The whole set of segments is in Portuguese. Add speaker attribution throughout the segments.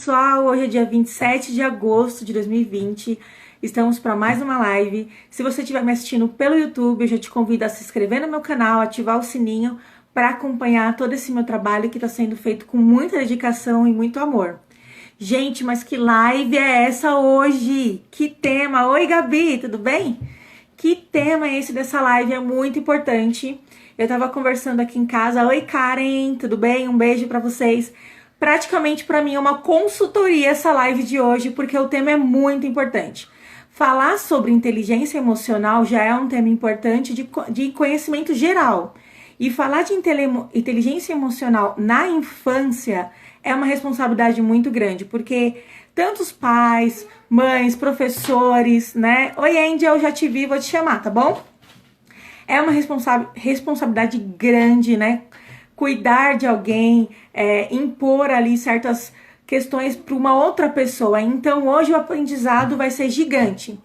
Speaker 1: Pessoal, hoje é dia 27 de agosto de 2020, estamos para mais uma live. Se você estiver me assistindo pelo YouTube, eu já te convido a se inscrever no meu canal, ativar o sininho para acompanhar todo esse meu trabalho que está sendo feito com muita dedicação e muito amor. Gente, mas que live é essa hoje? Que tema? Oi, Gabi, tudo bem? Que tema é esse dessa live? É muito importante. Eu tava conversando aqui em casa. Oi, Karen, tudo bem? Um beijo para vocês. Praticamente para mim é uma consultoria essa live de hoje, porque o tema é muito importante. Falar sobre inteligência emocional já é um tema importante de conhecimento geral. E falar de inteligência emocional na infância é uma responsabilidade muito grande, porque tantos pais, mães, professores, né? Oi, Angel, já te vi, vou te chamar, tá bom? É uma responsabilidade grande, né? Cuidar de alguém, impor ali certas questões para uma outra pessoa. Então, hoje o aprendizado vai ser gigante.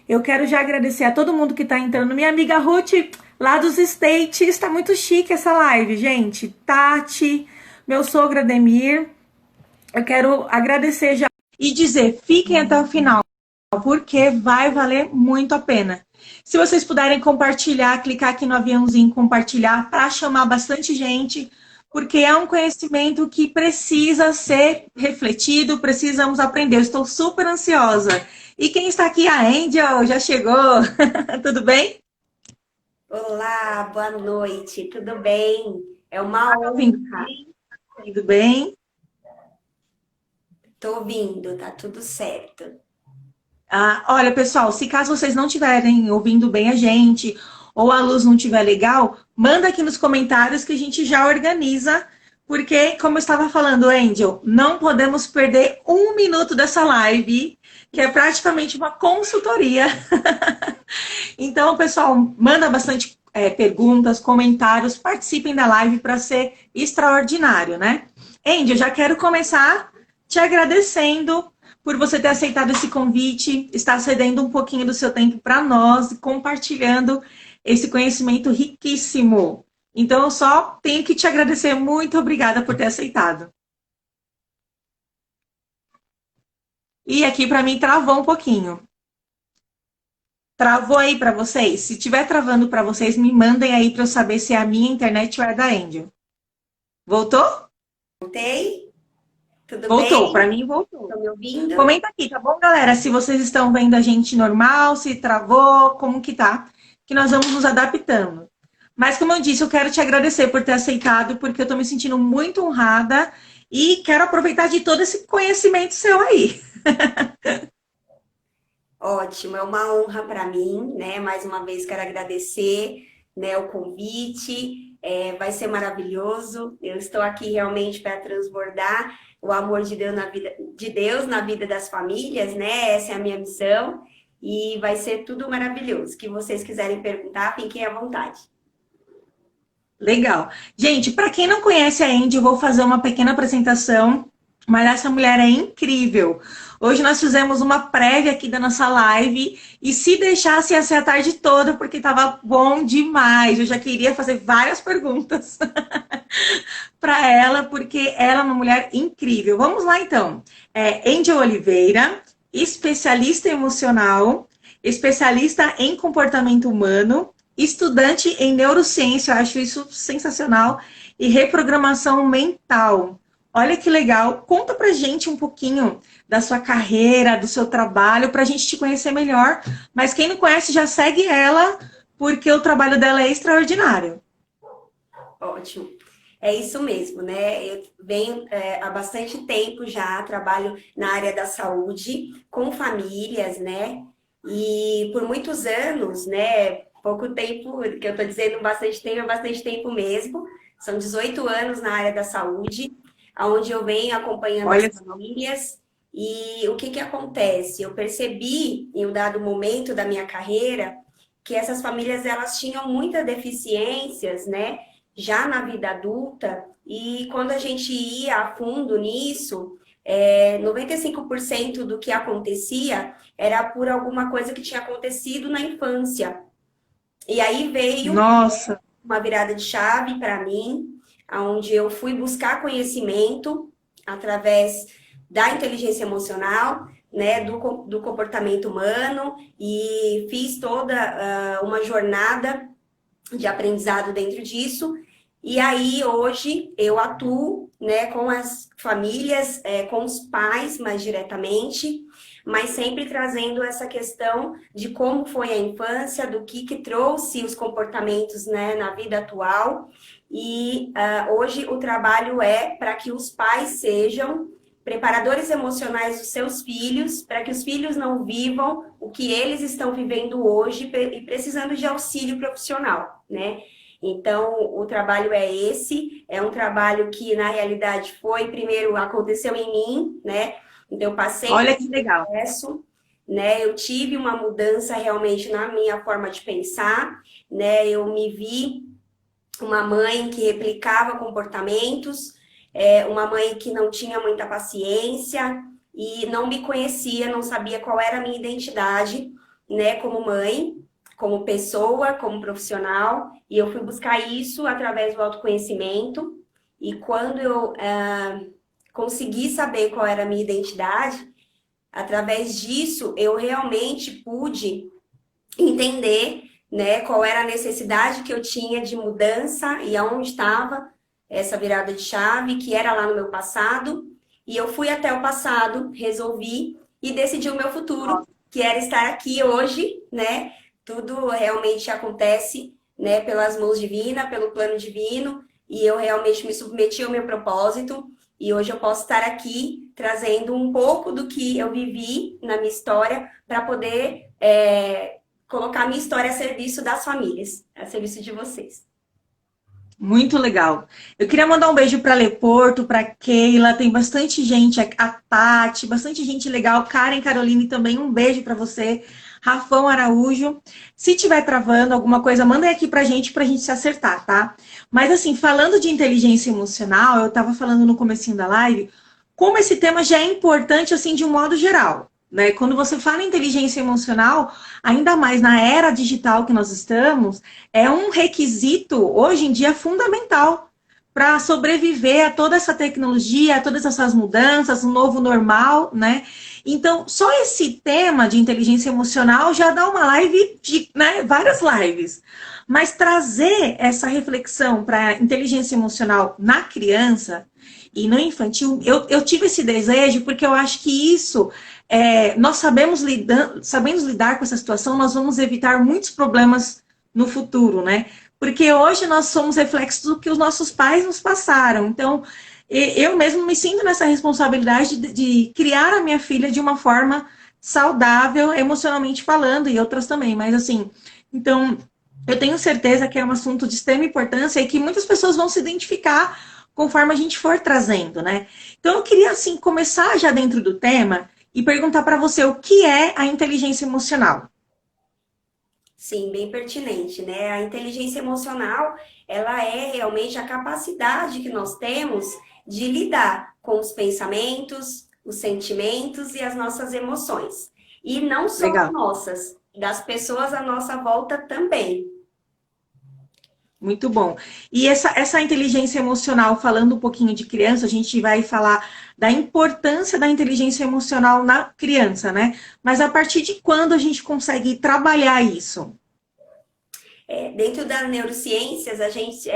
Speaker 1: Eu quero já agradecer a todo mundo que está entrando. Minha amiga Ruth, lá dos States, está muito chique essa live, gente. Tati, meu sogro Ademir. Eu quero agradecer já e dizer, fiquem até o final, porque vai valer muito a pena. Se vocês puderem compartilhar, clicar aqui no aviãozinho compartilhar para chamar bastante gente, porque é um conhecimento que precisa ser refletido, precisamos aprender. Eu estou super ansiosa. E quem está aqui? A Angel já chegou. Tudo bem?
Speaker 2: Olá, boa noite, tudo bem? É uma
Speaker 1: Tá me ouvindo
Speaker 2: honra.
Speaker 1: bem? Tudo bem?
Speaker 2: Tô ouvindo, tá tudo certo.
Speaker 1: Ah, olha, pessoal, se caso vocês não estiverem ouvindo bem a gente ou a luz não estiver legal, manda aqui nos comentários que a gente já organiza, porque, como eu estava falando, Angel, não podemos perder um minuto dessa live, que é praticamente uma consultoria. Então, pessoal, manda bastante perguntas, comentários, participem da live para ser extraordinário, né? Angel, já quero começar te agradecendo por você ter aceitado esse convite, estar cedendo um pouquinho do seu tempo para nós e compartilhando esse conhecimento riquíssimo. Então, eu só tenho que te agradecer. Muito obrigada por ter aceitado. E aqui para mim travou um pouquinho. Travou aí para vocês? Se tiver travando para vocês, me mandem aí para eu saber se é a minha internet ou é a da Angel. Voltou?
Speaker 2: Voltei? Tudo
Speaker 1: Voltou, para
Speaker 2: bem?
Speaker 1: mim voltou.
Speaker 2: Estão me ouvindo?
Speaker 1: Comenta aqui, tá bom, galera? Se vocês estão vendo a gente normal, se travou, como que tá? Que nós vamos nos adaptando. Mas, como eu disse, eu quero te agradecer por ter aceitado, porque eu tô me sentindo muito honrada e quero aproveitar de todo esse conhecimento seu aí.
Speaker 2: Ótimo, é uma honra para mim, né? Mais uma vez quero agradecer, né, o convite. Vai ser maravilhoso. Eu estou aqui realmente para transbordar o amor de Deus na vida das famílias, né? Essa é a minha missão e vai ser tudo maravilhoso. O que vocês quiserem perguntar, fiquem à vontade.
Speaker 1: Legal. Gente, para quem não conhece a Andy, eu vou fazer uma pequena apresentação, mas essa mulher é incrível. Hoje nós fizemos uma prévia aqui da nossa live e se deixasse ia ser a tarde toda porque estava bom demais. Eu já queria fazer várias perguntas para ela porque ela é uma mulher incrível. Vamos lá então. Angel Oliveira, especialista emocional, especialista em comportamento humano, estudante em neurociência, eu acho isso sensacional, e reprogramação mental. Olha que legal. Conta pra gente um pouquinho da sua carreira, do seu trabalho, pra gente te conhecer melhor. Mas quem não conhece já segue ela, porque o trabalho dela é extraordinário.
Speaker 2: Ótimo. É isso mesmo, né? Eu venho há bastante tempo já, trabalho na área da saúde, com famílias, né? E por muitos anos, né? Pouco tempo, que eu estou dizendo bastante tempo, é bastante tempo mesmo. São 18 anos na área da saúde, onde eu venho acompanhando as
Speaker 1: Olha,
Speaker 2: famílias. E o que que acontece? Eu percebi em um dado momento da minha carreira que essas famílias elas tinham muitas deficiências, né? Já na vida adulta, e quando a gente ia a fundo nisso, 95% do que acontecia era por alguma coisa que tinha acontecido na infância. E aí veio
Speaker 1: nossa,
Speaker 2: uma virada de chave para mim, onde eu fui buscar conhecimento através da inteligência emocional, né, do comportamento humano, e fiz toda uma jornada de aprendizado dentro disso. E aí, hoje, eu atuo, né, com as famílias, com os pais mais diretamente, mas sempre trazendo essa questão de como foi a infância, do que trouxe os comportamentos, né, na vida atual. E hoje o trabalho é para que os pais sejam preparadores emocionais dos seus filhos, para que os filhos não vivam o que eles estão vivendo hoje e precisando de auxílio profissional, né? Então, o trabalho é esse, é um trabalho que, na realidade, primeiro aconteceu em mim, né? Então, eu passei
Speaker 1: Olha
Speaker 2: por
Speaker 1: que
Speaker 2: esse
Speaker 1: legal.
Speaker 2: processo, né? Eu tive uma mudança realmente na minha forma de pensar, né? Eu me vi uma mãe que replicava comportamentos, uma mãe que não tinha muita paciência e não me conhecia, não sabia qual era a minha identidade, né, como mãe, como pessoa, como profissional, e eu fui buscar isso através do autoconhecimento, e quando eu consegui saber qual era a minha identidade, através disso eu realmente pude entender, né, qual era a necessidade que eu tinha de mudança e aonde estava essa virada de chave, que era lá no meu passado, e eu fui até o passado, resolvi e decidi o meu futuro, que era estar aqui hoje, né? Tudo realmente acontece, né, pelas mãos divinas, pelo plano divino, e eu realmente me submeti ao meu propósito, e hoje eu posso estar aqui trazendo um pouco do que eu vivi na minha história para poder colocar a minha história a serviço das famílias, a serviço de vocês.
Speaker 1: Muito legal. Eu queria mandar um beijo para Leporto, para Keila, tem bastante gente, a Tati, bastante gente legal, Karen Caroline também, um beijo para você, Rafão Araújo. Se tiver travando alguma coisa, manda aí aqui pra gente se acertar, tá? Mas assim, falando de inteligência emocional, eu estava falando no comecinho da live, como esse tema já é importante assim de um modo geral, né? Quando você fala em inteligência emocional, ainda mais na era digital que nós estamos, é um requisito, hoje em dia, fundamental para sobreviver a toda essa tecnologia, a todas essas mudanças, um novo normal, né? Então, só esse tema de inteligência emocional já dá uma live de, né, várias lives. Mas trazer essa reflexão para a inteligência emocional na criança e no infantil, eu tive esse desejo porque eu acho que isso nós sabemos lidar com essa situação, nós vamos evitar muitos problemas no futuro, né? Porque hoje nós somos reflexos do que os nossos pais nos passaram. Então, eu mesmo me sinto nessa responsabilidade de criar a minha filha de uma forma saudável, emocionalmente falando, e outras também, mas assim, então, eu tenho certeza que é um assunto de extrema importância e que muitas pessoas vão se identificar conforme a gente for trazendo, né? Então, eu queria, assim, começar já dentro do tema e perguntar para você o que é a inteligência emocional.
Speaker 2: Sim, bem pertinente, né? A inteligência emocional, ela é realmente a capacidade que nós temos de lidar com os pensamentos, os sentimentos e as nossas emoções. E não só as
Speaker 1: Legal.
Speaker 2: nossas, das pessoas à nossa volta também.
Speaker 1: Muito bom. E essa inteligência emocional, falando um pouquinho de criança, a gente vai falar da importância da inteligência emocional na criança, né? Mas a partir de quando a gente consegue trabalhar isso?
Speaker 2: Dentro das neurociências, a gente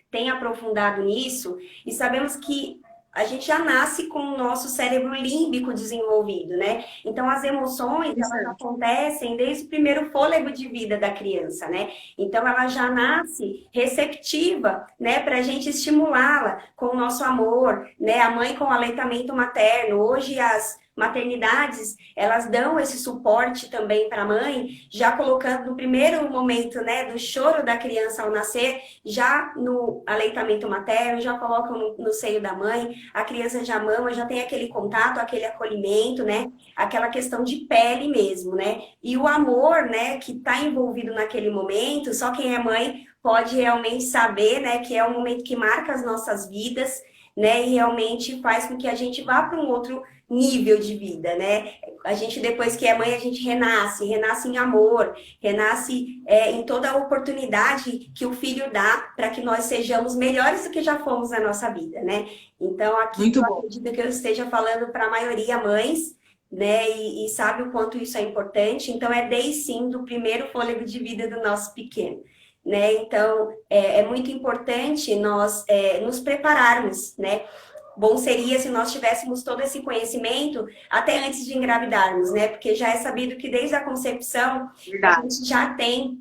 Speaker 2: tem aprofundado nisso e sabemos que a gente já nasce com o nosso cérebro límbico desenvolvido, né? Então, as emoções, elas
Speaker 1: Interessante.
Speaker 2: acontecem desde o primeiro fôlego de vida da criança, né? Então, ela já nasce receptiva, né? Para a gente estimulá-la com o nosso amor, né? A mãe com o aleitamento materno. Hoje, as maternidades, elas dão esse suporte também para a mãe, já colocando no primeiro momento, né, do choro da criança ao nascer, já no aleitamento materno, já colocam no seio da mãe, a criança já mama, já tem aquele contato, aquele acolhimento, né, aquela questão de pele mesmo, né, e o amor, né, que está envolvido naquele momento, só quem é mãe pode realmente saber, né, que é um momento que marca as nossas vidas, né, e realmente faz com que a gente vá para um outro nível de vida, né? A gente, depois que é mãe, a gente renasce em amor, renasce em toda a oportunidade que o filho dá para que nós sejamos melhores do que já fomos na nossa vida, né? Então, aqui
Speaker 1: Muito
Speaker 2: eu
Speaker 1: bom.
Speaker 2: acredito que eu esteja falando para a maioria mães, né? E sabe o quanto isso é importante. Então, é desde sim do primeiro fôlego de vida do nosso pequeno. Né? Então, é muito importante nós nos prepararmos, né? Bom seria se nós tivéssemos todo esse conhecimento até antes de engravidarmos, né? Porque já é sabido que desde a concepção a
Speaker 1: Verdade.
Speaker 2: gente já tem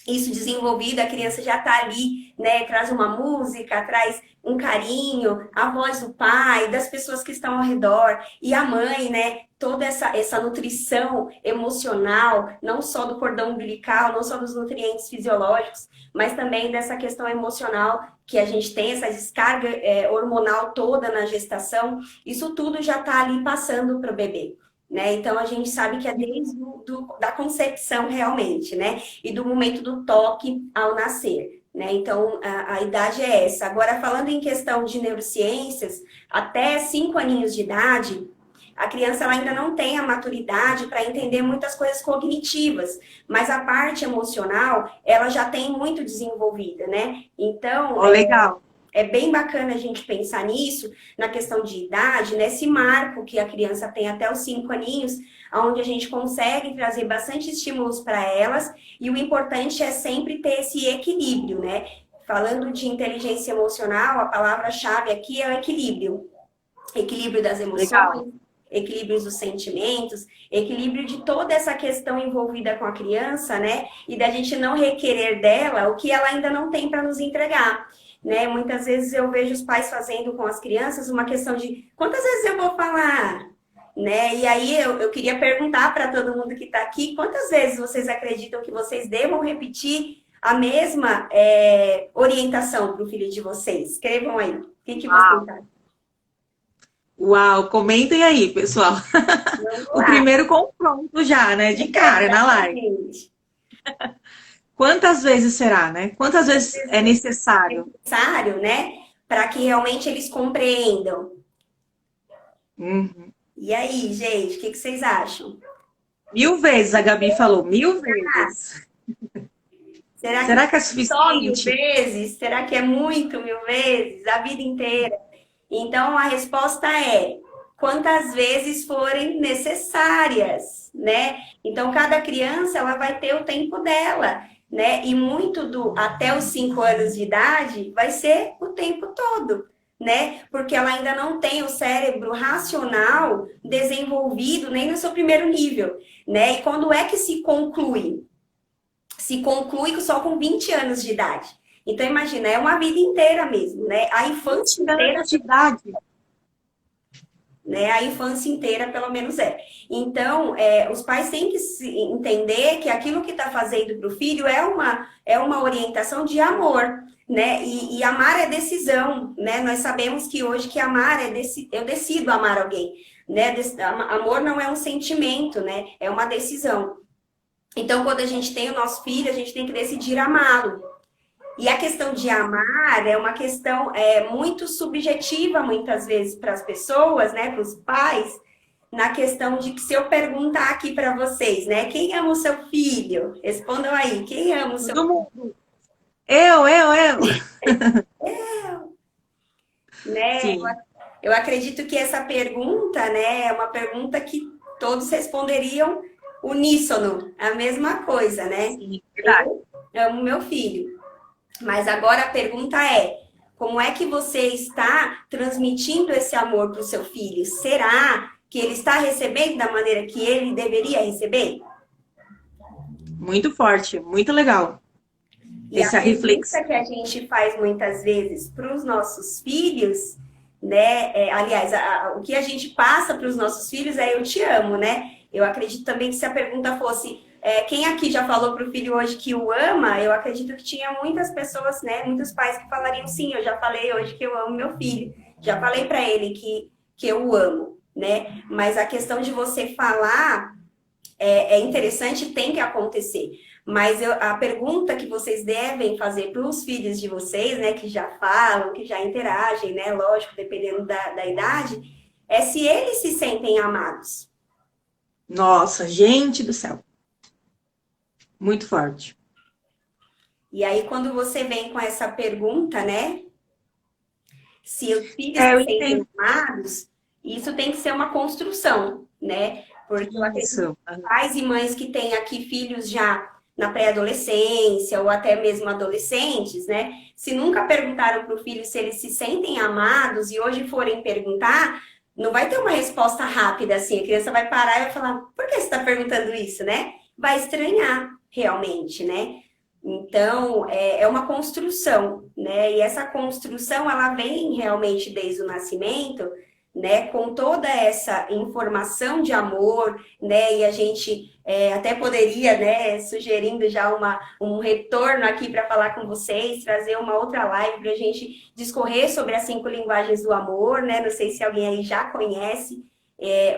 Speaker 2: isso desenvolvido, a criança já está ali, né? Traz uma música, traz um carinho, a voz do pai, das pessoas que estão ao redor, e a mãe, né? Toda essa nutrição emocional, não só do cordão umbilical, não só dos nutrientes fisiológicos, mas também dessa questão emocional, que a gente tem essa descarga hormonal toda na gestação, isso tudo já está ali passando para o bebê. Né? Então a gente sabe que é desde da concepção realmente, né? E do momento do toque ao nascer. Né? Então, a idade é essa. Agora, falando em questão de neurociências, até 5 aninhos de idade, a criança ela ainda não tem a maturidade para entender muitas coisas cognitivas, mas a parte emocional, ela já tem muito desenvolvida, né? Então,
Speaker 1: Legal.
Speaker 2: é bem bacana a gente pensar nisso, na questão de idade, nesse marco que a criança tem até os 5 aninhos, onde a gente consegue trazer bastante estímulos para elas, e o importante é sempre ter esse equilíbrio, né? Falando de inteligência emocional, a palavra-chave aqui é o equilíbrio. Equilíbrio das
Speaker 1: Legal.
Speaker 2: emoções, equilíbrio dos sentimentos, equilíbrio de toda essa questão envolvida com a criança, né? E da gente não requerer dela o que ela ainda não tem para nos entregar. Né? Muitas vezes eu vejo os pais fazendo com as crianças uma questão de quantas vezes eu vou falar? Né? E aí eu queria perguntar para todo mundo que está aqui, quantas vezes vocês acreditam que vocês devam repetir a mesma orientação para o filho de vocês? Escrevam aí. O que vocês acham?
Speaker 1: Uau, comentem aí, pessoal.
Speaker 2: Vamos
Speaker 1: O
Speaker 2: lá.
Speaker 1: primeiro confronto já, né? De cara, na live.
Speaker 2: Exatamente.
Speaker 1: Quantas vezes será, né? Quantas vezes é necessário?
Speaker 2: Necessário, né? Para que realmente eles compreendam.
Speaker 1: Uhum.
Speaker 2: E aí, gente, o que vocês acham?
Speaker 1: 1000 vezes, a Gabi falou. 1000 vezes.
Speaker 2: Será que
Speaker 1: Será que é
Speaker 2: só 1000
Speaker 1: suficiente?
Speaker 2: vezes? Será que é muito 1000 vezes? A vida inteira? Então, a resposta é quantas vezes forem necessárias, né? Então, cada criança, ela vai ter o tempo dela, né? E muito até os 5 anos de idade vai ser o tempo todo, né? Porque ela ainda não tem o cérebro racional desenvolvido nem no seu primeiro nível, né? E quando é que se conclui? Se conclui só com 20 anos de idade. Então, imagina, é uma vida inteira mesmo, né? A infância
Speaker 1: 20
Speaker 2: inteira,
Speaker 1: anos de idade.
Speaker 2: né? A infância inteira, pelo menos é. Então, os pais têm que entender que aquilo que está fazendo para o filho é uma orientação de amor, né? E amar é decisão, né? Nós sabemos que hoje que amar eu decido amar alguém, né? Amor não é um sentimento, né? É uma decisão. Então, quando a gente tem o nosso filho, a gente tem que decidir amá-lo. E a questão de amar é uma questão muito subjetiva, muitas vezes, para as pessoas, né, para os pais, na questão de que se eu perguntar aqui para vocês, né, quem ama o seu filho? Respondam aí, quem ama o seu
Speaker 1: Todo
Speaker 2: filho?
Speaker 1: mundo. Eu.
Speaker 2: Né?
Speaker 1: Sim,
Speaker 2: Eu acredito que essa pergunta, né, é uma pergunta que todos responderiam uníssono, a mesma coisa, né?
Speaker 1: sim, verdade.
Speaker 2: Eu amo meu filho. Mas agora a pergunta é: como é que você está transmitindo esse amor para o seu filho? Será que ele está recebendo da maneira que ele deveria receber?
Speaker 1: Muito forte, muito legal.
Speaker 2: E a
Speaker 1: Essa
Speaker 2: pergunta
Speaker 1: reflexão.
Speaker 2: que a gente faz muitas vezes para os nossos filhos, né? Aliás, o que a gente passa para os nossos filhos é eu te amo, né? Eu acredito também que se a pergunta fosse quem aqui já falou para o filho hoje que o ama, eu acredito que tinha muitas pessoas, né? Muitos pais que falariam sim, eu já falei hoje que eu amo meu filho, já falei para ele que eu o amo, né? Mas a questão de você falar é interessante, tem que acontecer. Mas a pergunta que vocês devem fazer para os filhos de vocês, né, que já falam, que já interagem, né, lógico, dependendo da idade, é se eles se sentem amados.
Speaker 1: Nossa, gente do céu. Muito forte.
Speaker 2: E aí, quando você vem com essa pergunta, né? Se os filhos
Speaker 1: É, eu
Speaker 2: se sentem
Speaker 1: entendo
Speaker 2: amados, isso tem que ser uma construção, né? Porque eu acredito
Speaker 1: isso.
Speaker 2: que pais e mães que têm aqui filhos já na pré-adolescência ou até mesmo adolescentes, né? Se nunca perguntaram para o filho se eles se sentem amados e hoje forem perguntar, não vai ter uma resposta rápida assim. A criança vai parar e vai falar: por que você está perguntando isso, né? Vai estranhar realmente, né? Então, é uma construção, né? E essa construção, ela vem realmente desde o nascimento, né? Com toda essa informação de amor, né? E a gente até poderia, né? Sugerindo já um retorno aqui para falar com vocês, trazer uma outra live para a gente discorrer sobre as 5 linguagens do amor, né? Não sei se alguém aí já conhece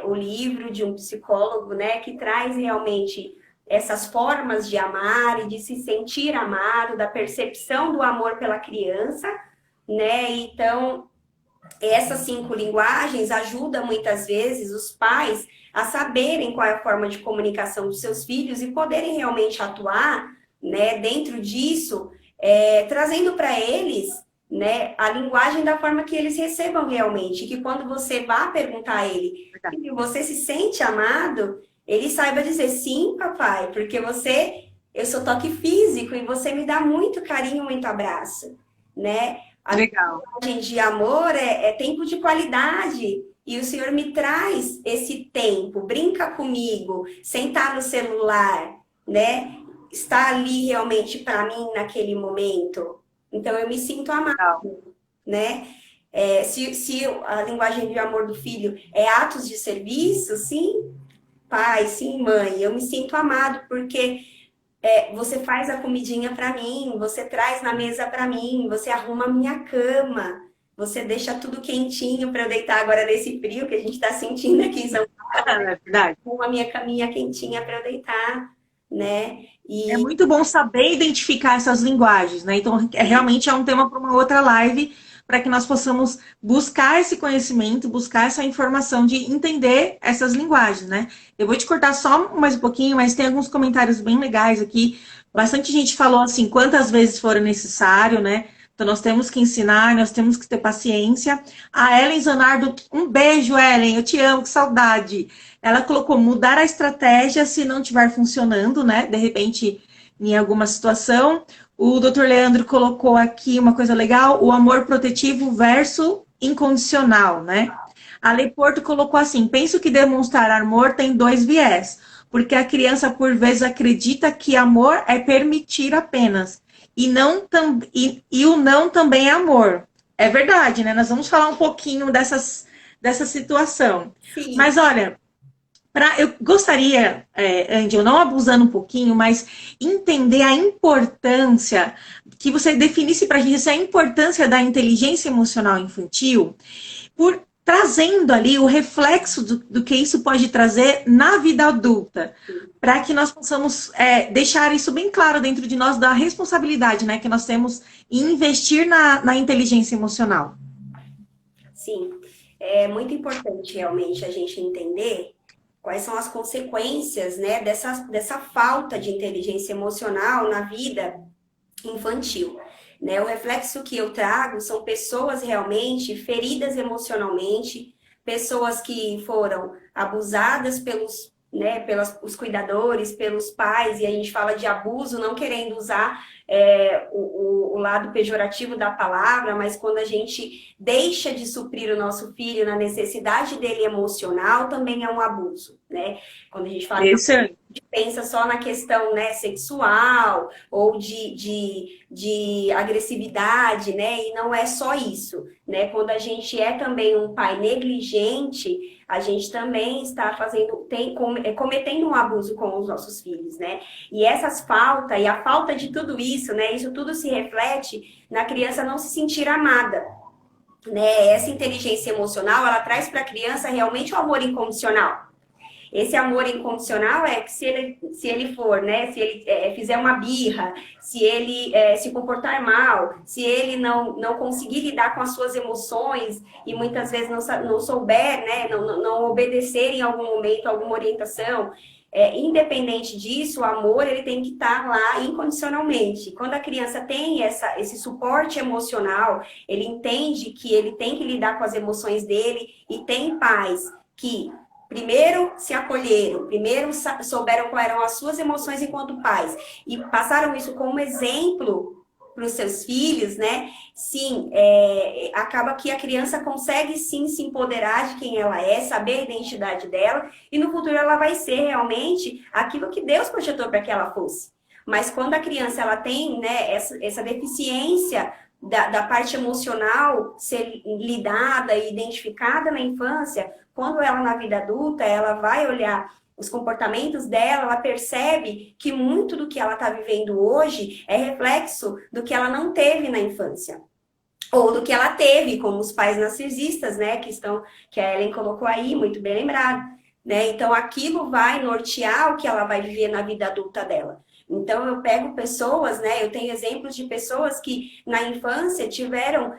Speaker 2: o livro de um psicólogo, né? Que traz realmente essas formas de amar e de se sentir amado, da percepção do amor pela criança, né? Então, essas 5 linguagens ajudam muitas vezes os pais a saberem qual é a forma de comunicação dos seus filhos e poderem realmente atuar, né, dentro disso, trazendo para eles, né, a linguagem da forma que eles recebam realmente, que quando você vá perguntar a ele, você se sente amado, ele saiba dizer sim, papai, porque eu sou toque físico e você me dá muito carinho, muito abraço, né? A
Speaker 1: Legal.
Speaker 2: linguagem de amor é tempo de qualidade. E o Senhor me traz esse tempo, brinca comigo, sentar no celular, né? Está ali realmente para mim naquele momento. Então eu me sinto
Speaker 1: Legal.
Speaker 2: amado, né? Se a linguagem de amor do filho é atos de serviço, sim, pai, sim, mãe, eu me sinto amado porque você faz a comidinha para mim, você traz na mesa para mim, você arruma a minha cama, você deixa tudo quentinho para eu deitar agora nesse frio que a gente está sentindo aqui em São Paulo,
Speaker 1: É verdade.
Speaker 2: arruma a minha caminha quentinha para eu deitar, né?
Speaker 1: É
Speaker 2: E
Speaker 1: muito bom saber identificar essas linguagens, né? Então, realmente é um tema para uma outra live, para que nós possamos buscar esse conhecimento, buscar essa informação de entender essas linguagens, né? Eu vou te cortar só mais um pouquinho, mas tem alguns comentários bem legais aqui. Bastante gente falou assim, quantas vezes for necessário, né? Então, nós temos que ensinar, nós temos que ter paciência. A Ellen Zanardo, um beijo, Ellen, eu te amo, que saudade. Ela colocou mudar a estratégia se não estiver funcionando, né? De repente, em alguma situação. O Dr. Leandro colocou aqui uma coisa legal, o amor protetivo versus incondicional, né? A Lei Porto colocou assim, penso que demonstrar amor tem 2 viés, porque a criança, por vezes, acredita que amor é permitir apenas, e o não também é amor. É verdade, né? Nós vamos falar um pouquinho dessa situação.
Speaker 2: sim,
Speaker 1: Mas, olha, eu gostaria, Andy, eu não abusando um pouquinho, mas entender a importância, que você definisse para a gente essa importância da inteligência emocional infantil, por trazendo ali o reflexo do que isso pode trazer na vida adulta, para que nós possamos deixar isso bem claro dentro de nós da responsabilidade, né, que nós temos em investir na inteligência emocional.
Speaker 2: sim. É muito importante realmente a gente entender quais são as consequências, né, dessa falta de inteligência emocional na vida infantil. Né? O reflexo que eu trago são pessoas realmente feridas emocionalmente, pessoas que foram abusadas pelos cuidadores, pelos pais, e a gente fala de abuso, não querendo usar o lado pejorativo da palavra, mas quando a gente deixa de suprir o nosso filho na necessidade dele emocional, também é um abuso, né? Quando a gente fala de pensa só na questão, né, sexual ou de agressividade, né? E não é só isso, né? Quando a gente é também um pai negligente, a gente também está cometendo um abuso com os nossos filhos, né? E essas faltas, e a falta de tudo isso, né? Isso tudo se reflete na criança não se sentir amada, né? Essa inteligência emocional, ela traz para a criança realmente o amor incondicional. Esse amor incondicional é que se ele for, né, se ele fizer uma birra, se ele se comportar mal, se ele não conseguir lidar com as suas emoções e muitas vezes não souber, né, não obedecer em algum momento alguma orientação, independente disso, o amor ele tem que estar lá incondicionalmente. Quando a criança tem esse suporte emocional, ele entende que ele tem que lidar com as emoções dele e tem pais que primeiro se acolheram, primeiro souberam quais eram as suas emoções enquanto pais e passaram isso como exemplo para os seus filhos, né? Sim, acaba que a criança consegue sim se empoderar de quem ela é, saber a identidade dela, e no futuro ela vai ser realmente aquilo que Deus projetou para que ela fosse. Mas quando a criança ela tem, né, essa deficiência da parte emocional ser lidada e identificada na infância, quando ela na vida adulta, ela vai olhar os comportamentos dela, ela percebe que muito do que ela está vivendo hoje é reflexo do que ela não teve na infância. Ou do que ela teve, como os pais narcisistas, né, que a Ellen colocou aí, muito bem lembrado. Né? Então, aquilo vai nortear o que ela vai viver na vida adulta dela. Então, eu pego pessoas, né, eu tenho exemplos de pessoas que na infância tiveram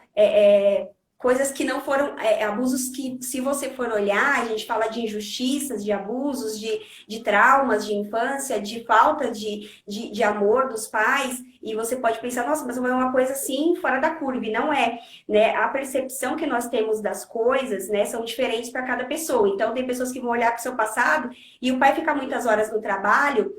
Speaker 2: coisas que não foram, abusos que, se você for olhar, a gente fala de injustiças, de abusos, de traumas de infância, de falta de amor dos pais, e você pode pensar, nossa, mas é uma coisa assim, fora da curva, e não é, né? A percepção que nós temos das coisas, né, são diferentes para cada pessoa. Então, tem pessoas que vão olhar para o seu passado, e o pai fica muitas horas no trabalho,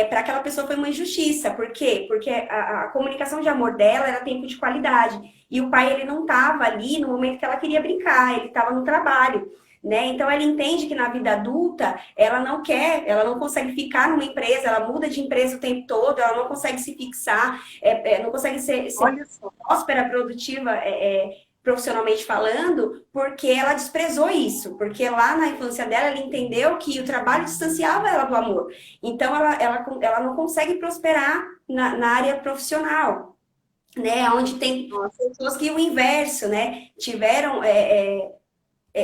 Speaker 2: para aquela pessoa foi uma injustiça. Por quê? Porque a comunicação de amor dela era tempo de qualidade. E o pai, ele não estava ali no momento que ela queria brincar, ele estava no trabalho. Né? Então, ela entende que na vida adulta, ela não consegue ficar numa empresa, ela muda de empresa o tempo todo, ela não consegue se fixar, não consegue ser próspera, produtiva, profissionalmente falando, porque ela desprezou isso, porque lá na infância dela, ela entendeu que o trabalho distanciava ela do amor. Então, ela não consegue prosperar na área profissional, né? Onde tem pessoas que o inverso, né? Tiveram...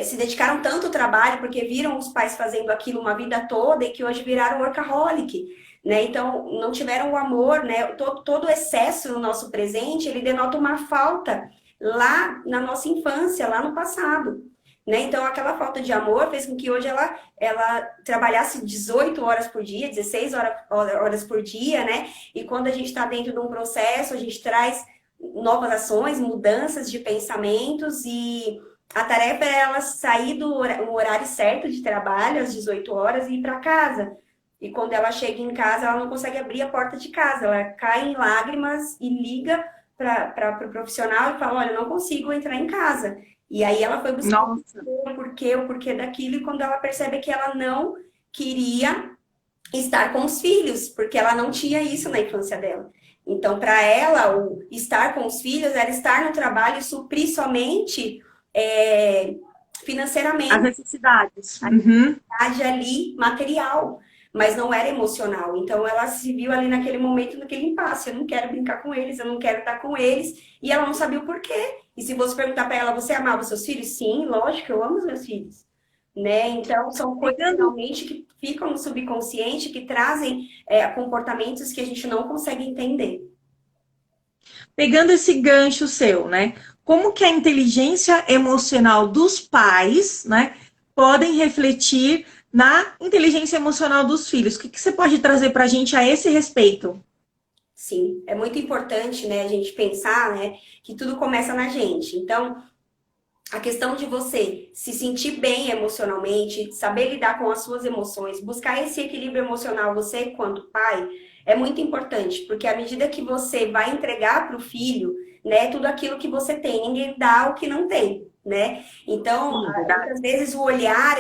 Speaker 2: se dedicaram tanto ao trabalho porque viram os pais fazendo aquilo uma vida toda e que hoje viraram workaholic, né? Então, não tiveram o amor, né? Todo o excesso no nosso presente, ele denota uma falta lá na nossa infância, lá no passado, né? Então, aquela falta de amor fez com que hoje ela trabalhasse 18 horas por dia, 16 horas por dia, né? E quando a gente está dentro de um processo, a gente traz novas ações, mudanças de pensamentos e a tarefa é ela sair do horário certo de trabalho, às 18 horas, e ir para casa. E quando ela chega em casa, ela não consegue abrir a porta de casa. Ela cai em lágrimas e liga para o profissional e fala, olha, eu não consigo entrar em casa. E aí ela foi buscar o porquê daquilo, e quando ela percebe que ela não queria estar com os filhos, porque ela não tinha isso na infância dela. Então, para ela, o estar com os filhos era estar no trabalho e suprir somente... financeiramente.
Speaker 1: As necessidades.
Speaker 2: A necessidade ali material, mas não era emocional. Então ela se viu ali naquele momento, naquele impasse. Eu não quero brincar com eles, eu não quero estar com eles. E ela não sabia o porquê. E se você perguntar para ela, você amava seus filhos? Sim, lógico, eu amo os meus filhos. Né? Então são coisas realmente que ficam no subconsciente, que trazem comportamentos que a gente não consegue entender.
Speaker 1: Pegando esse gancho seu, né? Como que a inteligência emocional dos pais, né, podem refletir na inteligência emocional dos filhos? O que você pode trazer para a gente a esse respeito?
Speaker 2: Sim, é muito importante, né, a gente pensar, né, que tudo começa na gente. Então, a questão de você se sentir bem emocionalmente, saber lidar com as suas emoções, buscar esse equilíbrio emocional, você enquanto pai, é muito importante, porque à medida que você vai entregar para o filho, né, tudo aquilo que você tem, ninguém dá o que não tem, né? Então, muitas vezes o olhar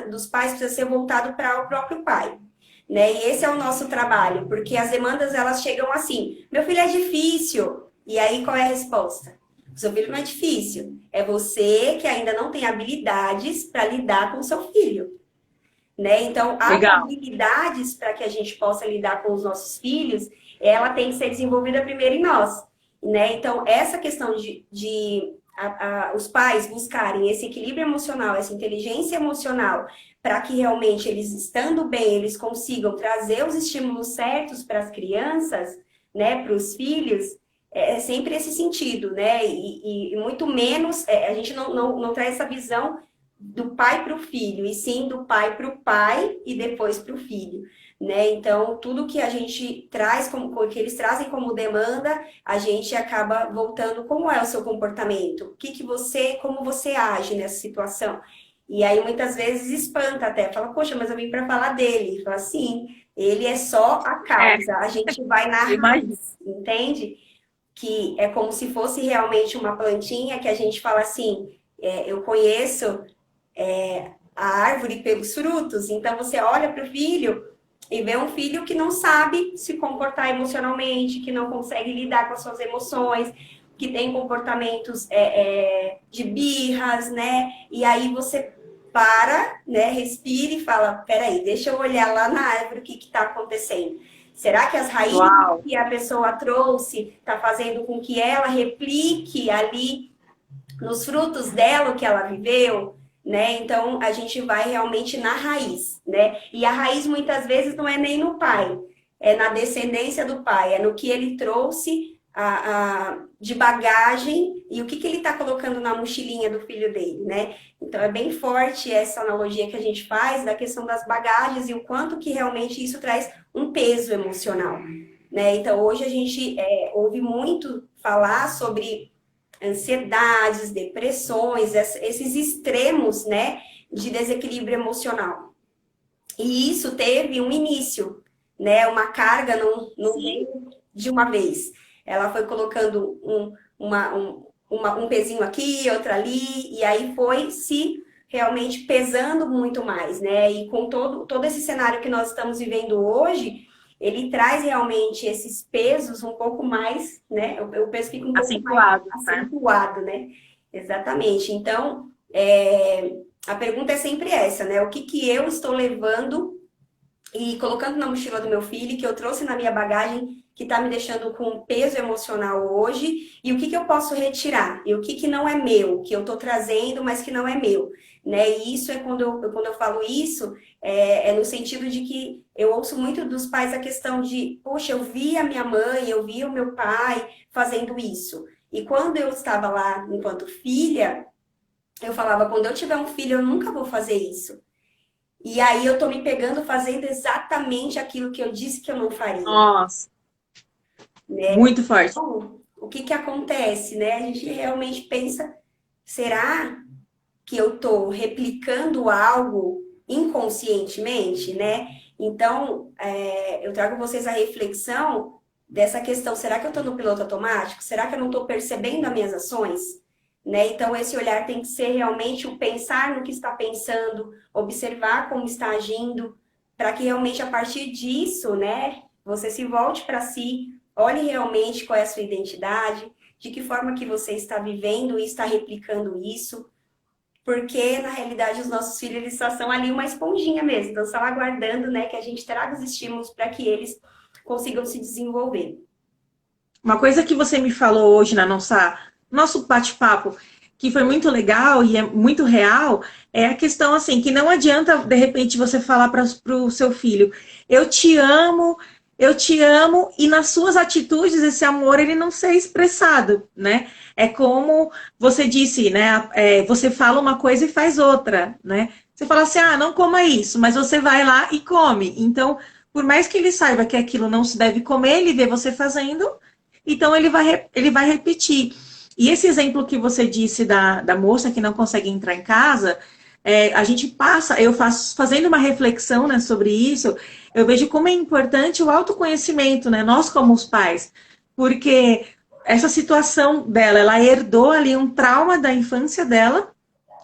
Speaker 2: dos pais precisa ser voltado para o próprio pai, né? E esse é o nosso trabalho, porque as demandas elas chegam assim: meu filho é difícil. E aí qual é a resposta? O seu filho não é difícil, é você que ainda não tem habilidades para lidar com o seu filho. Né? Então, as habilidades para que a gente possa lidar com os nossos filhos, ela tem que ser desenvolvida primeiro em nós. Né? Então, essa questão de os pais buscarem esse equilíbrio emocional, essa inteligência emocional, para que realmente eles, estando bem, eles consigam trazer os estímulos certos para as crianças, né, para os filhos, é sempre esse sentido, né? E muito menos, a gente não traz essa visão do pai para o filho, e sim do pai para o pai e depois para o filho, né? Então, tudo que a gente traz, que eles trazem como demanda, a gente acaba voltando, como é o seu comportamento? Como você age nessa situação? E aí, muitas vezes, espanta até, fala, poxa, mas eu vim para falar dele. Fala, sim, ele é só a causa, a gente vai na raiz, entende? Que é como se fosse realmente uma plantinha que a gente fala assim, eu conheço a árvore pelos frutos. Então você olha para o filho e vê um filho que não sabe se comportar emocionalmente, que não consegue lidar com as suas emoções, que tem comportamentos de birras, né? E aí você para, né, respira e fala, peraí, deixa eu olhar lá na árvore o que está acontecendo. Será que as raízes que a pessoa trouxe está fazendo com que ela replique ali nos frutos dela o que ela viveu? Né? Então, a gente vai realmente na raiz, né? E a raiz, muitas vezes, não é nem no pai, é na descendência do pai, é no que ele trouxe de bagagem e o que ele está colocando na mochilinha do filho dele, né? Então, é bem forte essa analogia que a gente faz da questão das bagagens e o quanto que realmente isso traz um peso emocional, né? Então, hoje a gente ouve muito falar sobre ansiedades, depressões, esses extremos, né, de desequilíbrio emocional. E isso teve um início, né, uma carga não veio de uma vez. Ela foi colocando um pezinho aqui, outro ali, e aí foi se realmente pesando muito mais, né? E com todo esse cenário que nós estamos vivendo hoje, ele traz realmente esses pesos um pouco mais, né? O peso fica um pouco mais acentuado, né? Exatamente. Então, a pergunta é sempre essa, né? O que eu estou levando e colocando na mochila do meu filho, que eu trouxe na minha bagagem, que está me deixando com peso emocional hoje, e o que eu posso retirar, e o que não é meu, que eu estou trazendo, mas que não é meu, né? E isso quando eu falo isso, no sentido de que eu ouço muito dos pais a questão de, poxa, eu vi a minha mãe, eu vi o meu pai fazendo isso. E quando eu estava lá enquanto filha, eu falava, quando eu tiver um filho, eu nunca vou fazer isso. E aí eu tô me pegando fazendo exatamente aquilo que eu disse que eu não faria.
Speaker 1: Nossa,
Speaker 2: né?
Speaker 1: Muito forte.
Speaker 2: Então, o que acontece, né? A gente realmente pensa, será que eu tô replicando algo inconscientemente, né? Então, eu trago vocês a reflexão dessa questão, será que eu tô no piloto automático? Será que eu não tô percebendo as minhas ações? Né? Então, esse olhar tem que ser realmente o pensar no que está pensando, observar como está agindo, para que realmente a partir disso, né, você se volte para si, olhe realmente qual é a sua identidade, de que forma que você está vivendo e está replicando isso, porque na realidade os nossos filhos eles só são ali uma esponjinha mesmo, estão só aguardando, né, que a gente traga os estímulos para que eles consigam se desenvolver.
Speaker 1: Uma coisa que você me falou hoje na nosso bate-papo, que foi muito legal e é muito real, é a questão assim, que não adianta, de repente, você falar para o seu filho, eu te amo, e nas suas atitudes esse amor ele não ser expressado, né? É como você disse, né? Você fala uma coisa e faz outra, né? Você fala assim, não coma isso, mas você vai lá e come. Então, por mais que ele saiba que aquilo não se deve comer, ele vê você fazendo, então ele vai repetir. E esse exemplo que você disse da moça que não consegue entrar em casa, a gente fazendo uma reflexão, né, sobre isso, eu vejo como é importante o autoconhecimento, né, nós como os pais, porque essa situação dela, ela herdou ali um trauma da infância dela,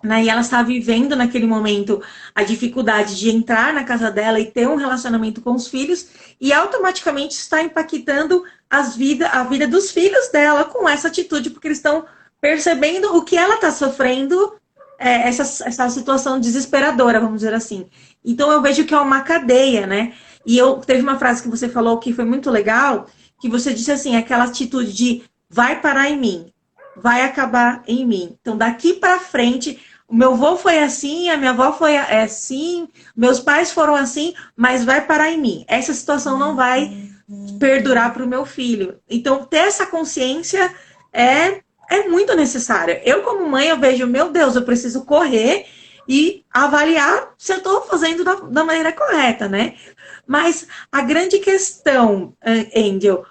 Speaker 1: né, e ela está vivendo naquele momento a dificuldade de entrar na casa dela e ter um relacionamento com os filhos, e automaticamente está impactando a vida dos filhos dela com essa atitude, porque eles estão percebendo o que ela está sofrendo, essa situação desesperadora, vamos dizer assim. Então eu vejo que é uma cadeia, né? E teve uma frase que você falou que foi muito legal, que você disse assim, aquela atitude de vai parar em mim. vai acabar em mim. Então, daqui para frente, o meu avô foi assim, a minha avó foi assim, meus pais foram assim, mas vai parar em mim. Essa situação não vai perdurar para o meu filho. Então, ter essa consciência é muito necessária. Eu, como mãe, eu vejo, meu Deus, eu preciso correr e avaliar se eu estou fazendo da maneira correta, né? Mas a grande questão, Angel,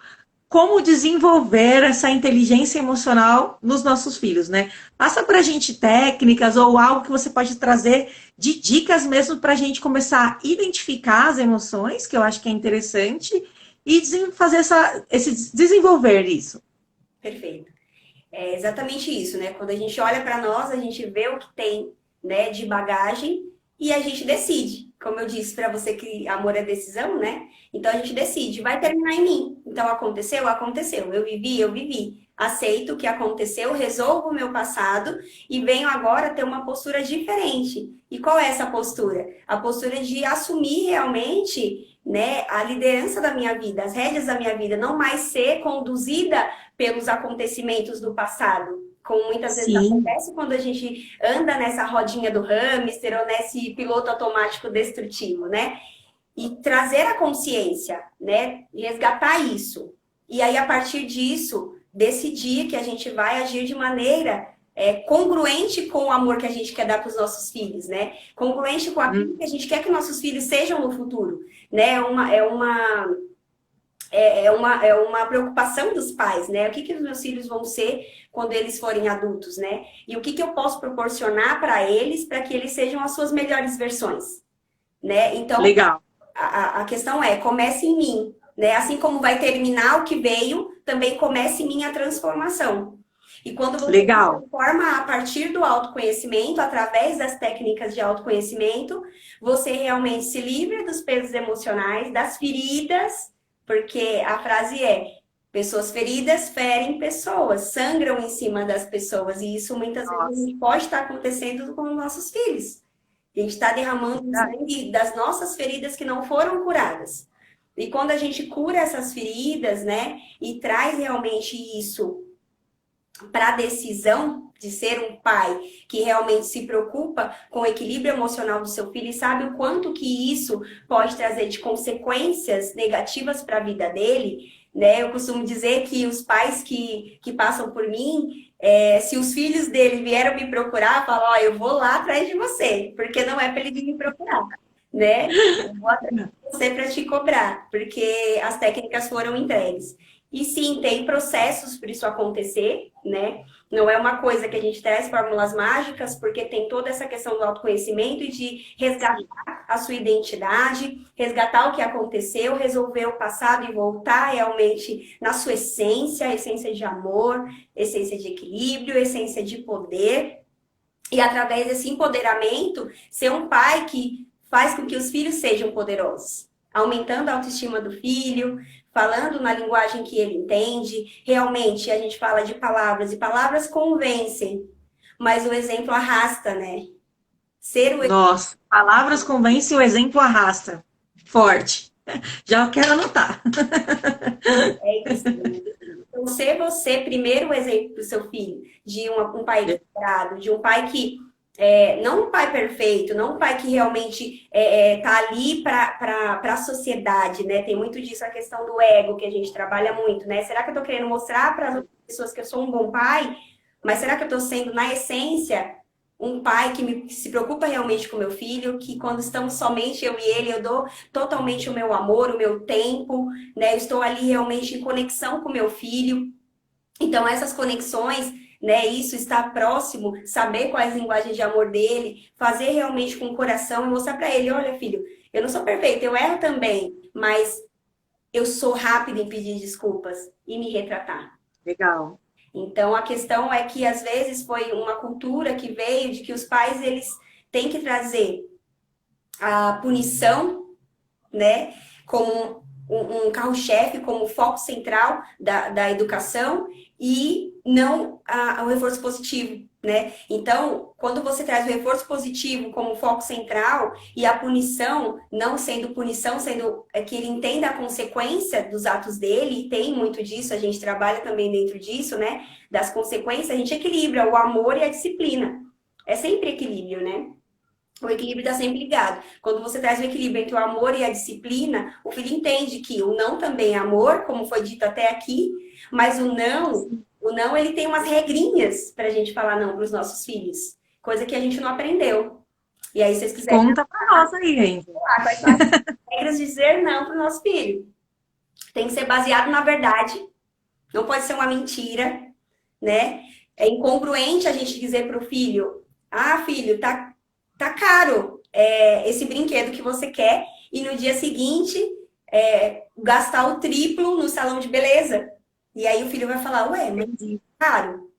Speaker 1: como desenvolver essa inteligência emocional nos nossos filhos, né? Passa para a gente técnicas ou algo que você pode trazer de dicas mesmo para a gente começar a identificar as emoções, que eu acho que é interessante, e fazer esse desenvolver isso.
Speaker 2: Perfeito. É exatamente isso, né? Quando a gente olha para nós, a gente vê o que tem, né, de bagagem e a gente decide. Como eu disse para você que amor é decisão, né? Então a gente decide, vai terminar em mim. Então aconteceu, aconteceu. Eu vivi, eu vivi. Aceito o que aconteceu, resolvo o meu passado e venho agora ter uma postura diferente. E qual é essa postura? A postura de assumir realmente, né, a liderança da minha vida, as rédeas da minha vida, não mais ser conduzida pelos acontecimentos do passado, como muitas vezes
Speaker 1: Sim,
Speaker 2: acontece quando a gente anda nessa rodinha do hamster ou nesse piloto automático destrutivo, né? E trazer a consciência, né? Resgatar isso. E aí, a partir disso, decidir que a gente vai agir de maneira congruente com o amor que a gente quer dar para os nossos filhos, né? Congruente com aquilo que a gente quer que nossos filhos sejam no futuro, né? É uma preocupação dos pais, né? O que os meus filhos vão ser quando eles forem adultos, né? E o que eu posso proporcionar para eles para que eles sejam as suas melhores versões, né? Então,
Speaker 1: legal,
Speaker 2: a questão é, comece em mim, né? Assim como vai terminar o que veio, também comece em mim a transformação. E quando você se
Speaker 1: legal.
Speaker 2: transforma a partir do autoconhecimento, através das técnicas de autoconhecimento, você realmente se livra dos pesos emocionais, das feridas, porque a frase é: pessoas feridas ferem pessoas, sangram em cima das pessoas, e isso muitas
Speaker 1: Nossa,
Speaker 2: vezes pode estar acontecendo com os nossos filhos. A gente está derramando o sangue das nossas feridas que não foram curadas. E quando a gente cura essas feridas, né, e traz realmente isso para a decisão de ser um pai que realmente se preocupa com o equilíbrio emocional do seu filho e sabe o quanto que isso pode trazer de consequências negativas para a vida dele, né? Eu costumo dizer que os pais que passam por mim, se os filhos dele vieram me procurar, falam, ó, eu vou lá atrás de você, porque não é para ele vir me procurar, né? Eu vou atrás de você para te cobrar, porque as técnicas foram entregues. E sim, tem processos para isso acontecer, né? Não é uma coisa que a gente traz fórmulas mágicas, porque tem toda essa questão do autoconhecimento e de resgatar a sua identidade, resgatar o que aconteceu, resolver o passado e voltar realmente na sua essência, essência de amor, essência de equilíbrio, essência de poder. E através desse empoderamento, ser um pai que faz com que os filhos sejam poderosos, aumentando a autoestima do filho, falando na linguagem que ele entende. Realmente, a gente fala de palavras, e palavras convencem, mas o exemplo arrasta, né? Ser o
Speaker 1: nossa. Palavras convencem, o exemplo arrasta. Forte. Já quero anotar.
Speaker 2: é isso, né? Então, ser você primeiro o exemplo para o seu filho, de um pai equilibrado, de um pai que não um pai perfeito, não um pai que realmente tá ali para a sociedade, né? Tem muito disso, a questão do ego, que a gente trabalha muito, né? Será que eu tô querendo mostrar para as outras pessoas que eu sou um bom pai? Mas será que eu tô sendo, na essência, um pai que se preocupa realmente com o meu filho, que quando estamos somente eu e ele, eu dou totalmente o meu amor, o meu tempo, né? Eu estou ali realmente em conexão com o meu filho. Então, essas conexões, né, isso estar próximo, saber quais linguagens de amor dele, fazer realmente com o coração e mostrar para ele, olha, filho, eu não sou perfeita, eu erro também, mas eu sou rápida em pedir desculpas e me retratar.
Speaker 1: Legal.
Speaker 2: Então, a questão é que às vezes foi uma cultura que veio de que os pais eles têm que trazer a punição, né, como um carro-chefe, como foco central da educação, e não o reforço positivo, né? Então, quando você traz o reforço positivo como foco central e a punição, não sendo punição, sendo que ele entenda a consequência dos atos dele, e tem muito disso, a gente trabalha também dentro disso, né? Das consequências, a gente equilibra o amor e a disciplina. É sempre equilíbrio, né? O equilíbrio está sempre ligado. Quando você traz o equilíbrio entre o amor e a disciplina, o filho entende que o não também é amor, como foi dito até aqui, mas o não ele tem umas regrinhas para a gente falar não para os nossos filhos, coisa que a gente não aprendeu. E aí, se vocês quiserem
Speaker 1: Conta pra nós aí, gente.
Speaker 2: falar quais são as regras de dizer não para o nosso filho, tem que ser baseado na verdade, não pode ser uma mentira, né? É incongruente a gente dizer para o filho: ah, filho, tá caro esse brinquedo que você quer, e no dia seguinte gastar o triplo no salão de beleza. E aí o filho vai falar: ué, mas é caro?